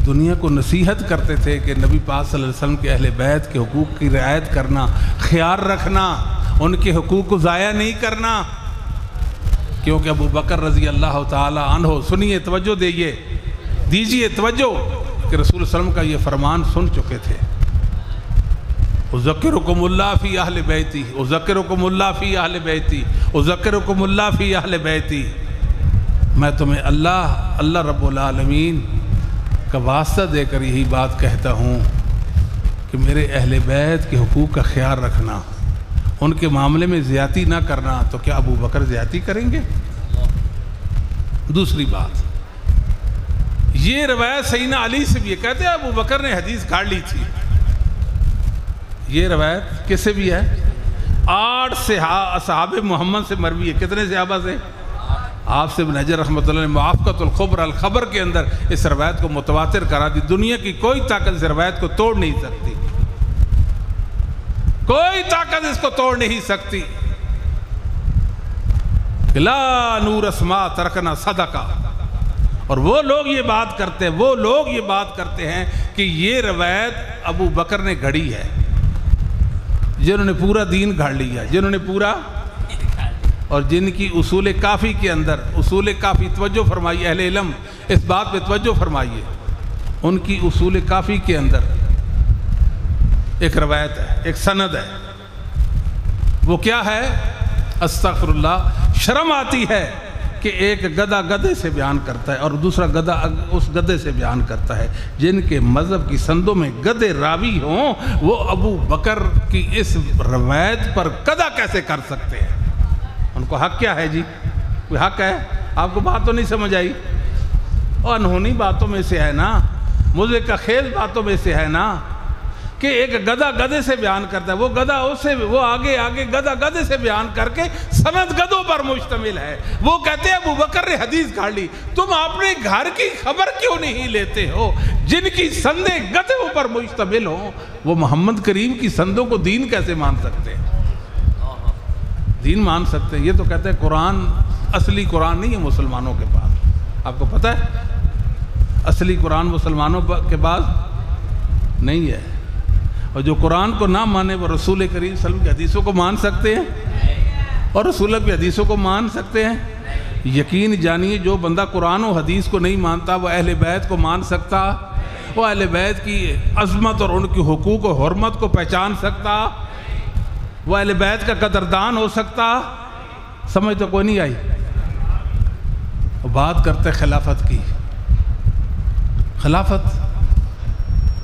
دنیا کو نصیحت کرتے تھے کہ نبی پاک صلی اللہ علیہ وسلم کے اہل بیت کے حقوق کی رعایت کرنا, خیال رکھنا, ان کے حقوق کو ضائع نہیں کرنا. کیونکہ ابو بکر رضی اللہ تعالی عنہ, سنیے, توجہ دیجئے توجہ, کہ رسول صلی اللہ علیہ وسلم کا یہ فرمان سن چکے تھے. اذکرکم اللہ فی اہل بیتی, اذکرکم اللہ فی اہل بیتی, اذکرکم اللہ فی اہل بیتی. میں تمہیں اللہ رب العالمین کا واسطہ دے کر یہی بات کہتا ہوں کہ میرے اہل بیت کے حقوق کا خیال رکھنا, ان کے معاملے میں زیادتی نہ کرنا. تو کیا ابو بکر زیادتی کریں گے؟ دوسری بات, یہ روایت سیدنا علی سے بھی ہے. کہتے ہیں ابو بکر نے حدیث گھاڑ لی تھی. یہ روایت کس سے بھی ہے؟ 8 اصحاب محمد سے مروی ہے. کتنے صحابہ سے؟ آپ سے ابن حجر رحمۃ اللہ نے موافقۃ الخبر الخبر کے اندر اس روایت کو متواتر کرا دی. دنیا کی کوئی طاقت اس روایت کو توڑ نہیں سکتی, کوئی طاقت اس کو توڑ نہیں سکتی. لا نور اسما ترکنا صدقہ. اور وہ لوگ یہ بات کرتے ہیں کہ یہ روایت ابو بکر نے گھڑی ہے, جنہوں نے پورا دین گھڑ لیا, جنہوں نے پورا, اور جن کی اصول کافی کے اندر, اصول کافی, توجہ فرمائیے اہل علم, اس بات پہ توجہ فرمائیے. ان کی اصول کافی کے اندر ایک روایت ہے, ایک سند ہے. وہ کیا ہے؟ استغفر اللہ, شرم آتی ہے کہ ایک گدھا گدھے سے بیان کرتا ہے اور دوسرا گدھا اس گدھے سے بیان کرتا ہے. جن کے مذہب کی سندوں میں گدھے راوی ہوں, وہ ابو بکر کی اس روایت پر قضا کیسے کر سکتے ہیں؟ ان کو حق کیا ہے جی؟ کوئی حق ہے؟ آپ کو بات تو نہیں سمجھ آئی؟ اور انہونی باتوں میں سے ہے نا, مزے کا خیز باتوں میں سے ہے نا, کہ ایک گدھا گدھے سے بیان کرتا ہے, وہ گدھا اس سے, وہ آگے گدھا گدھے سے بیان کر کے سند گدھوں پر مشتمل ہے. وہ کہتے ہیں ابو بکر نے حدیث گھاڑ لی. تم اپنے گھر کی خبر کیوں نہیں لیتے ہو؟ جن کی سندیں گدھوں پر مشتمل ہوں, وہ محمد کریم کی سندوں کو دین کیسے مان سکتے ہیں؟ دین مان سکتے ہیں؟ یہ تو کہتے ہیں قرآن, اصلی قرآن نہیں ہے مسلمانوں کے پاس. آپ کو پتہ ہے اصلی قرآن مسلمانوں کے پاس نہیں ہے. اور جو قرآن کو نہ مانے وہ رسول کریم صلی اللہ علیہ وسلم کی حدیثوں کو مان سکتے ہیں اور رسول اللہ کی حدیثوں کو مان سکتے ہیں؟ یقین جانیے, جو بندہ قرآن و حدیث کو نہیں مانتا وہ اہل بیت کو مان سکتا؟ وہ اہل بیت کی عظمت اور ان کی حقوق و حرمت کو پہچان سکتا؟ وہ اہل بیت کا قدردان ہو سکتا؟ سمجھ تو کوئی نہیں آئی. بات کرتے خلافت کی. خلافت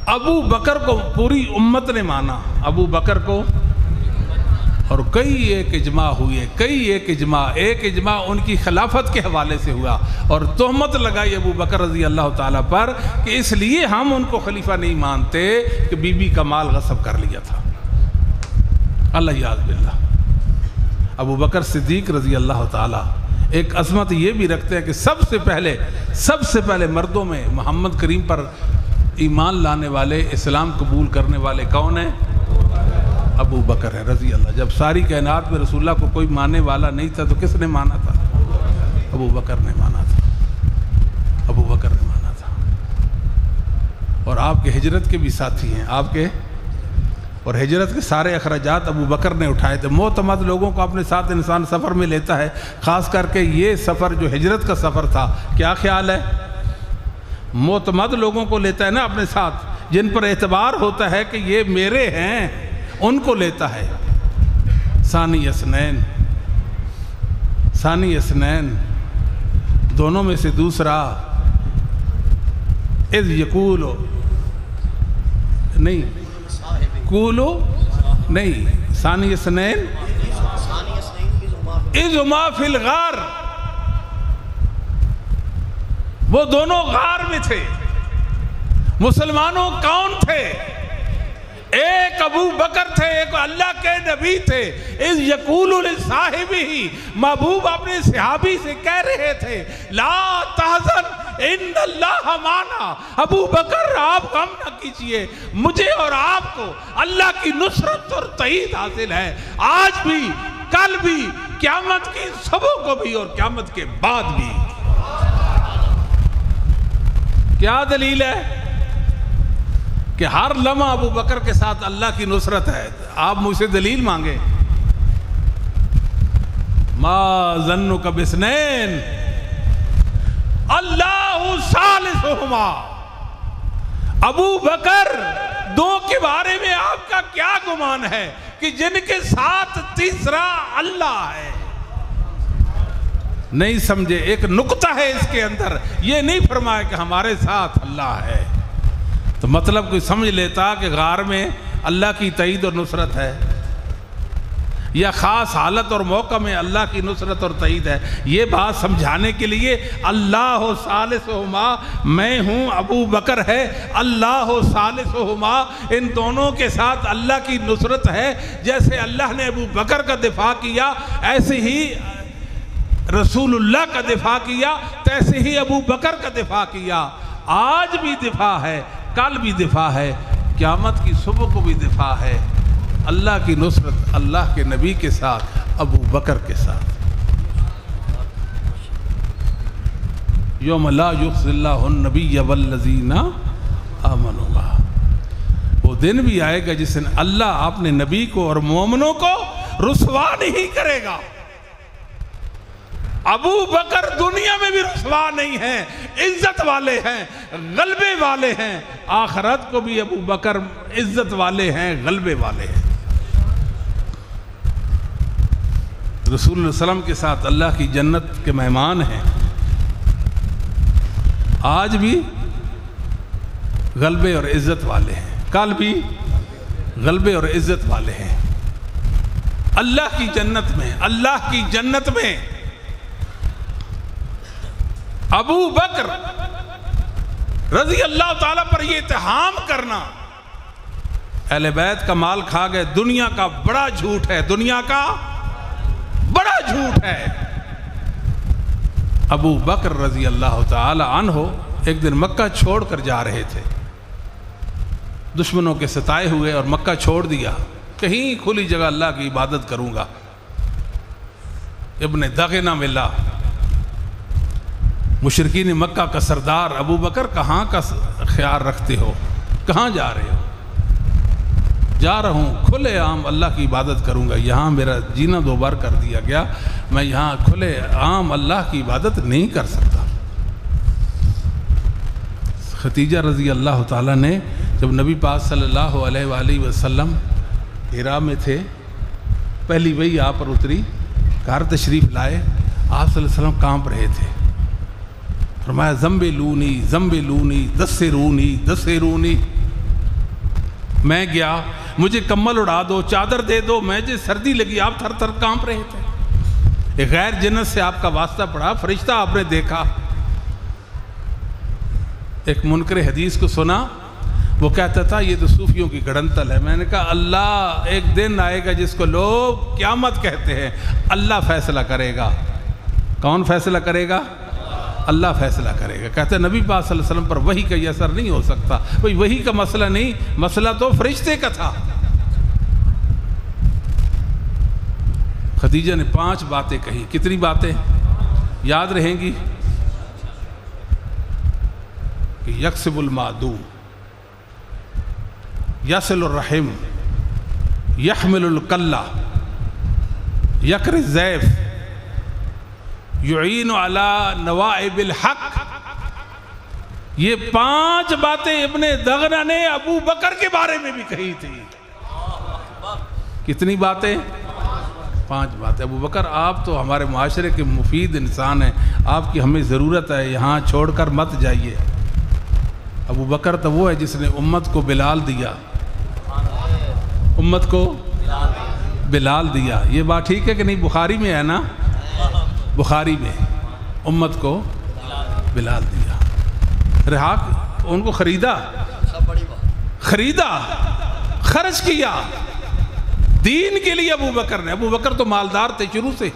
ابو بکر کو پوری امت نے مانا, ابو بکر کو, اور کئی ایک اجماع ہوئے, ایک اجماع ان کی خلافت کے حوالے سے ہوا, اور تہمت لگائی ابو بکر رضی اللہ تعالیٰ پر کہ اس لیے ہم ان کو خلیفہ نہیں مانتے کہ بی بی کا مال غصب کر لیا تھا. اللہ یاد باللہ. ابو بکر صدیق رضی اللہ تعالیٰ ایک عظمت یہ بھی رکھتے ہیں کہ سب سے پہلے مردوں میں محمد کریم پر ایمان لانے والے, اسلام قبول کرنے والے کون ہیں؟ ابو بکر ہے رضی اللہ. جب ساری کائنات میں رسول اللہ کو کوئی ماننے والا نہیں تھا تو کس نے مانا تھا؟ ابو بکر نے مانا تھا. ابو بکر نے مانا تھا. اور آپ کے ہجرت کے بھی ساتھی ہیں, آپ کے, اور ہجرت کے سارے اخراجات ابو بکر نے اٹھائے تھے. معتمد لوگوں کو اپنے ساتھ انسان سفر میں لیتا ہے, خاص کر کے یہ سفر جو ہجرت کا سفر تھا, کیا خیال ہے؟ معتمد لوگوں کو لیتا ہے نا اپنے ساتھ, جن پر اعتبار ہوتا ہے کہ یہ میرے ہیں, ان کو لیتا ہے. ثانی اثنین دونوں میں سے دوسرا اذ یقولو نہیں کولو نہیں ثانی اثنین اذ ہما فی الغار، وہ دونوں غار میں تھے. مسلمانوں کون تھے؟ ایک ابو بکر تھے، ایک اللہ کے نبی تھے. اذ یقول لصاحبہ، محبوب اپنے صحابی سے کہہ رہے تھے لا تحزن ان اللہ معنا. ابو بکر آپ غم نہ کیجئے، مجھے اور آپ کو اللہ کی نصرت اور تائید حاصل ہے، آج بھی، کل بھی، قیامت کی صبح کو بھی اور قیامت کے بعد بھی. کیا دلیل ہے کہ ہر لمحہ ابو بکر کے ساتھ اللہ کی نصرت ہے؟ آپ مجھ سے دلیل مانگے. ما ظنک باثنین اللہ ثالثہما. ابو بکر دو کے بارے میں آپ کا کیا گمان ہے کہ جن کے ساتھ تیسرا اللہ ہے؟ نہیں سمجھے. ایک نقطہ ہے اس کے اندر، یہ نہیں فرمایا کہ ہمارے ساتھ اللہ ہے. تو مطلب کوئی سمجھ لیتا کہ غار میں اللہ کی تائید اور نصرت ہے، یا خاص حالت اور موقع میں اللہ کی نصرت اور تائید ہے. یہ بات سمجھانے کے لیے اللہ ثالثہما، میں ہوں، ابو بکر ہے، اللہ ثالثہما، ان دونوں کے ساتھ اللہ کی نصرت ہے. جیسے اللہ نے ابو بکر کا دفاع کیا، ایسے ہی رسول اللہ کا دفاع کیا، تیسے ہی ابو بکر کا دفاع کیا. آج بھی دفاع ہے، کل بھی دفاع ہے، قیامت کی صبح کو بھی دفاع ہے. اللہ کی نصرت اللہ کے نبی کے ساتھ، ابو بکر کے ساتھ. یوم لا یخزی اللہ النبی والذین آمنوا، وہ دن بھی آئے گا جس دن اللہ اپنے نبی کو اور مومنوں کو رسوا نہیں کرے گا. ابو بکر دنیا میں بھی رسوا نہیں ہیں، عزت والے ہیں، غلبے والے ہیں. آخرت کو بھی ابو بکر عزت والے ہیں، غلبے والے ہیں. رسول اللہ صلی اللہ علیہ وسلم کے ساتھ اللہ کی جنت کے مہمان ہیں. آج بھی غلبے اور عزت والے ہیں، کل بھی غلبے اور عزت والے ہیں. اللہ کی جنت میں، اللہ کی جنت میں ابو بکر رضی اللہ تعالیٰ پر یہ اتہام کرنا، اہل بیت کا مال کھا گئے، دنیا کا بڑا جھوٹ ہے، دنیا کا بڑا جھوٹ ہے. ابو بکر رضی اللہ تعالیٰ عنہ ایک دن مکہ چھوڑ کر جا رہے تھے، دشمنوں کے ستائے ہوئے، اور مکہ چھوڑ دیا. کہیں کھلی جگہ اللہ کی عبادت کروں گا. ابن دغنہ ملا، مشرکین مکہ کا سردار. ابو بکر کہاں کا خیال رکھتے ہو؟ کہاں جا رہے ہو؟ جا رہا ہوں، کھلے عام اللہ کی عبادت کروں گا. یہاں میرا جینا دو بار کر دیا گیا، میں یہاں کھلے عام اللہ کی عبادت نہیں کر سکتا. خدیجہ رضی اللہ تعالیٰ نے جب نبی پاک صلی اللہ علیہ وآلہ وسلم حرا میں تھے، پہلی وحی آپ پر اتری، گھر تشریف لائے، آپ صلی اللہ علیہ وسلم کانپ رہے تھے. فرمایا زمبلونی زمبلونی دسرونی دسرونی. میں گیا، مجھے کمل اڑا دو، چادر دے دو. میں جو سردی لگی، آپ تھر تھر کانپ رہے تھے. ایک غیر جنت سے آپ کا واسطہ پڑا، فرشتہ آپ نے دیکھا. ایک منکر حدیث کو سنا، وہ کہتا تھا یہ تو صوفیوں کی گڑنتل ہے. میں نے کہا اللہ، ایک دن آئے گا جس کو لوگ قیامت کہتے ہیں، اللہ فیصلہ کرے گا. کون فیصلہ کرے گا؟ اللہ فیصلہ کرے گا. کہتے ہیں نبی پاک صلی اللہ علیہ وسلم پر وحی کا یہ اثر نہیں ہو سکتا. بھئی وحی کا مسئلہ نہیں، مسئلہ تو فرشتے کا تھا. خدیجہ نے 5 باتیں کہی. کتنی باتیں یاد رہیں گی؟ کہ یکسب المعدوم، یصل الرحم، یحمل الکلہ، یکر الضیف، یعین علی نوائب الحق. یہ 5 باتیں ابن دغنہ نے ابو بکر کے بارے میں بھی کہی تھی. کتنی باتیں؟ 5 باتیں۔ ابو بکر آپ تو ہمارے معاشرے کے مفید انسان ہیں، آپ کی ہمیں ضرورت ہے، یہاں چھوڑ کر مت جائیے۔ ابو بکر تو وہ ہے جس نے امت کو بلال دیا، امت کو بلال دیا۔ یہ بات ٹھیک ہے کہ نہیں؟ بخاری میں ہے نا، بخاری میں امت کو بلال دیا، رہاق ان کو خریدا، خرچ کیا دین کے لیے ابو بکر نے۔ ابو بکر تو مالدار تھے شروع سے۔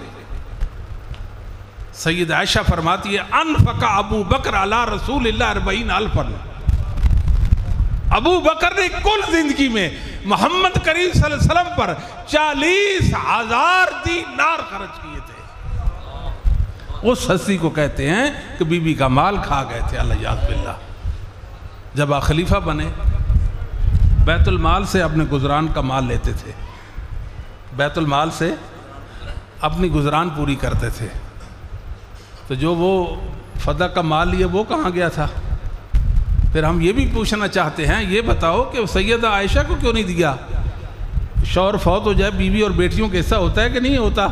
سید عائشہ فرماتی ہے انفق ابو بکر علی رسول اللہ 40,000۔ ابو بکر نے کل زندگی میں محمد کریم صلی اللہ علیہ وسلم پر 40,000 دینار خرچ کیے تھے۔ اس ہستی کو کہتے ہیں کہ بی بی کا مال کھا گئے تھے، اللہ یاد باللہ۔ جب آپ خلیفہ بنے بیت المال سے اپنے گزران کا مال لیتے تھے، بیت المال سے اپنی گزران پوری کرتے تھے۔ تو جو وہ فدا کا مال لیا وہ کہاں گیا تھا؟ پھر ہم یہ بھی پوچھنا چاہتے ہیں، یہ بتاؤ کہ سیدہ عائشہ کو کیوں نہیں دیا؟ شوہر فوت ہو جائے بیوی اور بیٹیوں کا حصہ ہوتا ہے کہ نہیں ہوتا؟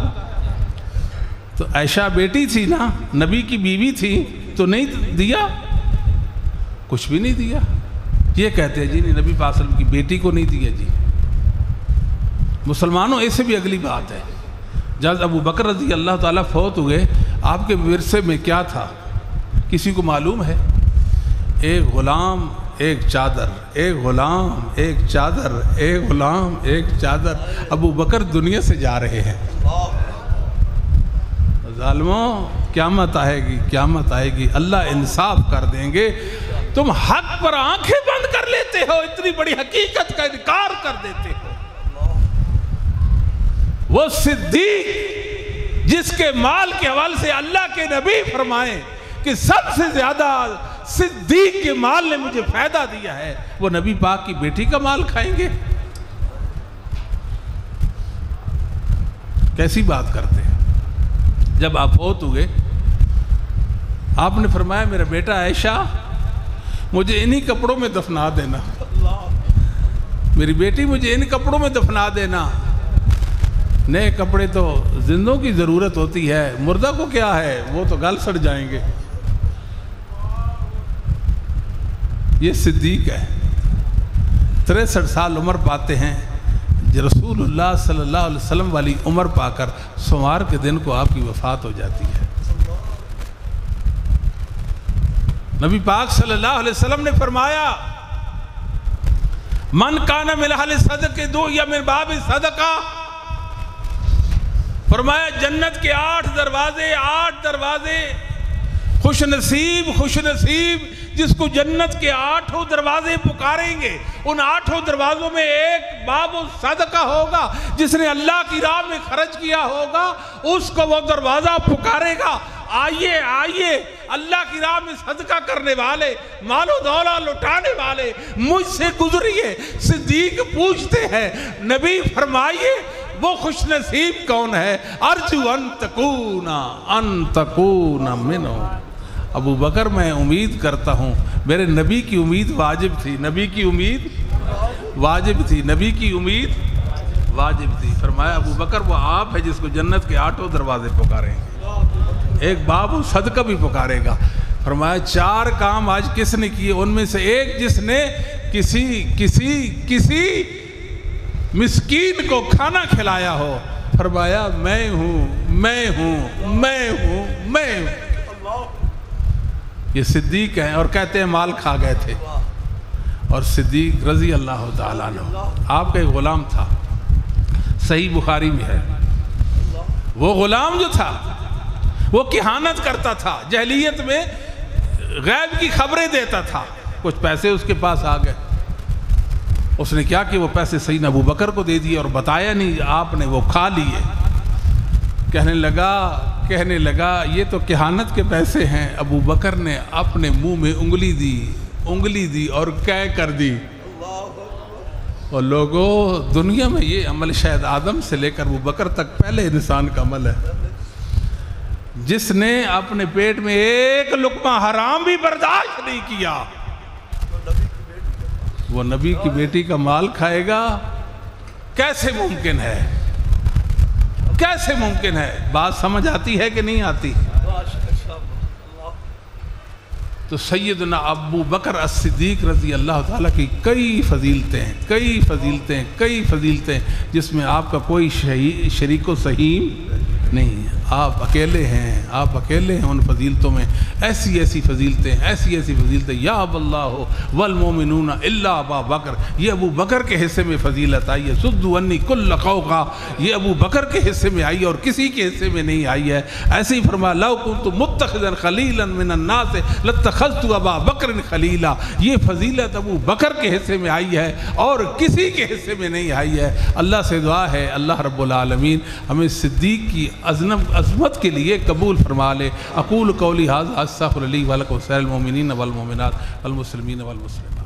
تو عائشہ بیٹی تھی نا، نبی کی بیوی تھی، تو نہیں دیا؟ کچھ بھی نہیں دیا۔ یہ کہتے ہیں جی نہیں، نبی پاک صلی اللہ علیہ وسلم کی بیٹی کو نہیں دیا۔ جی مسلمانوں ایسے بھی اگلی بات ہے، جب ابو بکر رضی اللہ تعالیٰ فوت ہوئے، آپ کے ورثے میں کیا تھا کسی کو معلوم ہے؟ ایک غلام ایک چادر، ایک غلام ایک چادر، ایک غلام ایک چادر۔ ابو بکر دنیا سے جا رہے ہیں۔ ظالموں قیامت آئے گی، قیامت آئے گی، اللہ انصاف کر دیں گے۔ تم حق پر آنکھیں بند کر لیتے ہو، اتنی بڑی حقیقت کا انکار کر دیتے ہو۔ وہ صدیق جس کے مال کے حوالے سے اللہ کے نبی فرمائیں کہ سب سے زیادہ صدیق کے مال نے مجھے فائدہ دیا ہے، وہ نبی پاک کی بیٹی کا مال کھائیں گے؟ کیسی بات کرتے ہیں؟ جب آپ فوت ہوئے آپ نے فرمایا میرا بیٹا عائشہ مجھے انہی کپڑوں میں دفنا دینا، میری بیٹی مجھے ان کپڑوں میں دفنا دینا۔ نئے کپڑے تو زندوں کی ضرورت ہوتی ہے، مردہ کو کیا ہے، وہ تو گل سڑ جائیں گے۔ یہ صدیق ہے، 63 سال عمر پاتے ہیں، رسول اللہ صلی اللہ علیہ وسلم والی عمر پا کر سوموار کے دن کو آپ کی وفات ہو جاتی ہے۔ نبی پاک صلی اللہ علیہ وسلم نے فرمایا من کان من اہل صدقہ دو یا من باب صدقہ، فرمایا جنت کے 8 دروازے، خوش نصیب جس کو جنت کے 8 دروازے پکاریں گے، ان 8 دروازوں میں ایک باب صدقہ ہوگا، جس نے اللہ کی راہ میں خرچ کیا ہوگا اس کو وہ دروازہ پکارے گا، آئیے اللہ کی راہ میں صدقہ کرنے والے، مال و دولت لٹانے والے مجھ سے گزریے۔ صدیق پوچھتے ہیں نبی فرمائیے وہ خوش نصیب کون ہے؟ ارجو ان تکون منو۔ ابو بکر میں امید کرتا ہوں، میرے نبی کی امید واجب تھی، نبی کی امید واجب تھی۔ فرمایا ابو بکر وہ آپ ہے جس کو جنت کے 8 دروازے پکاریں گے، ایک باب صدقہ بھی پکارے گا۔ فرمایا 4 کام آج کس نے کیے، ان میں سے ایک جس نے کسی مسکین کو کھانا کھلایا ہو، فرمایا میں ہوں۔ یہ صدیق ہیں، اور کہتے ہیں مال کھا گئے تھے۔ اور صدیق رضی اللہ تعالیٰ عنہ آپ کا ایک غلام تھا، صحیح بخاری میں ہے، وہ غلام جو تھا وہ کہانت کرتا تھا، جاہلیت میں غیب کی خبریں دیتا تھا۔ کچھ پیسے اس کے پاس آ گئے، اس نے کیا کہ وہ پیسے سیدنا ابو بکر کو دے دیے اور بتایا نہیں، آپ نے وہ کھا لیے۔ کہنے لگا یہ تو کہانت کے پیسے ہیں۔ ابو بکر نے اپنے منہ میں انگلی دی اور کر دی۔ اور لوگوں دنیا میں یہ عمل شاید آدم سے لے کر ابو بکر تک پہلے انسان کا عمل ہے جس نے اپنے پیٹ میں ایک لقمہ حرام بھی برداشت نہیں کیا۔ وہ نبی کی بیٹی کا مال کھائے گا کیسے ممکن ہے؟ کیسے ممکن ہے؟ بات سمجھ آتی ہے کہ نہیں آتی؟ تو سیدنا ابو بکر الصدیق رضی اللہ تعالیٰ کی کئی فضیلتیں جس میں آپ کا کوئی شریک و سہیم نہیں ہے. آپ اکیلے ہیں ان فضیلتوں میں. ایسی فضیلتیں یا اب اللہ والمومنون الا ابا بکر، یہ ابو بکر کے حصے میں فضیلت آئی ہے. سدوا انی کل قوقا، یہ ابو بکر کے حصے میں آئی ہے اور کسی کے حصے میں نہیں آئی ہے. ایسے ہی فرمایا لو کنت متخذا خلیلا من الناس لاتخذت ابا بکر خلیلا، یہ فضیلت ابو بکر کے حصے میں آئی ہے اور کسی کے حصے میں نہیں آئی ہے. اللہ سے دعا ہے اللہ رب العالمین ہمیں صدیق کی عظمت کے لیے قبول فرما لے. اقول قولی ھذا استغفر لی ولکم ولسائر المؤمنین والمؤمنات والمسلمین والمسلمات.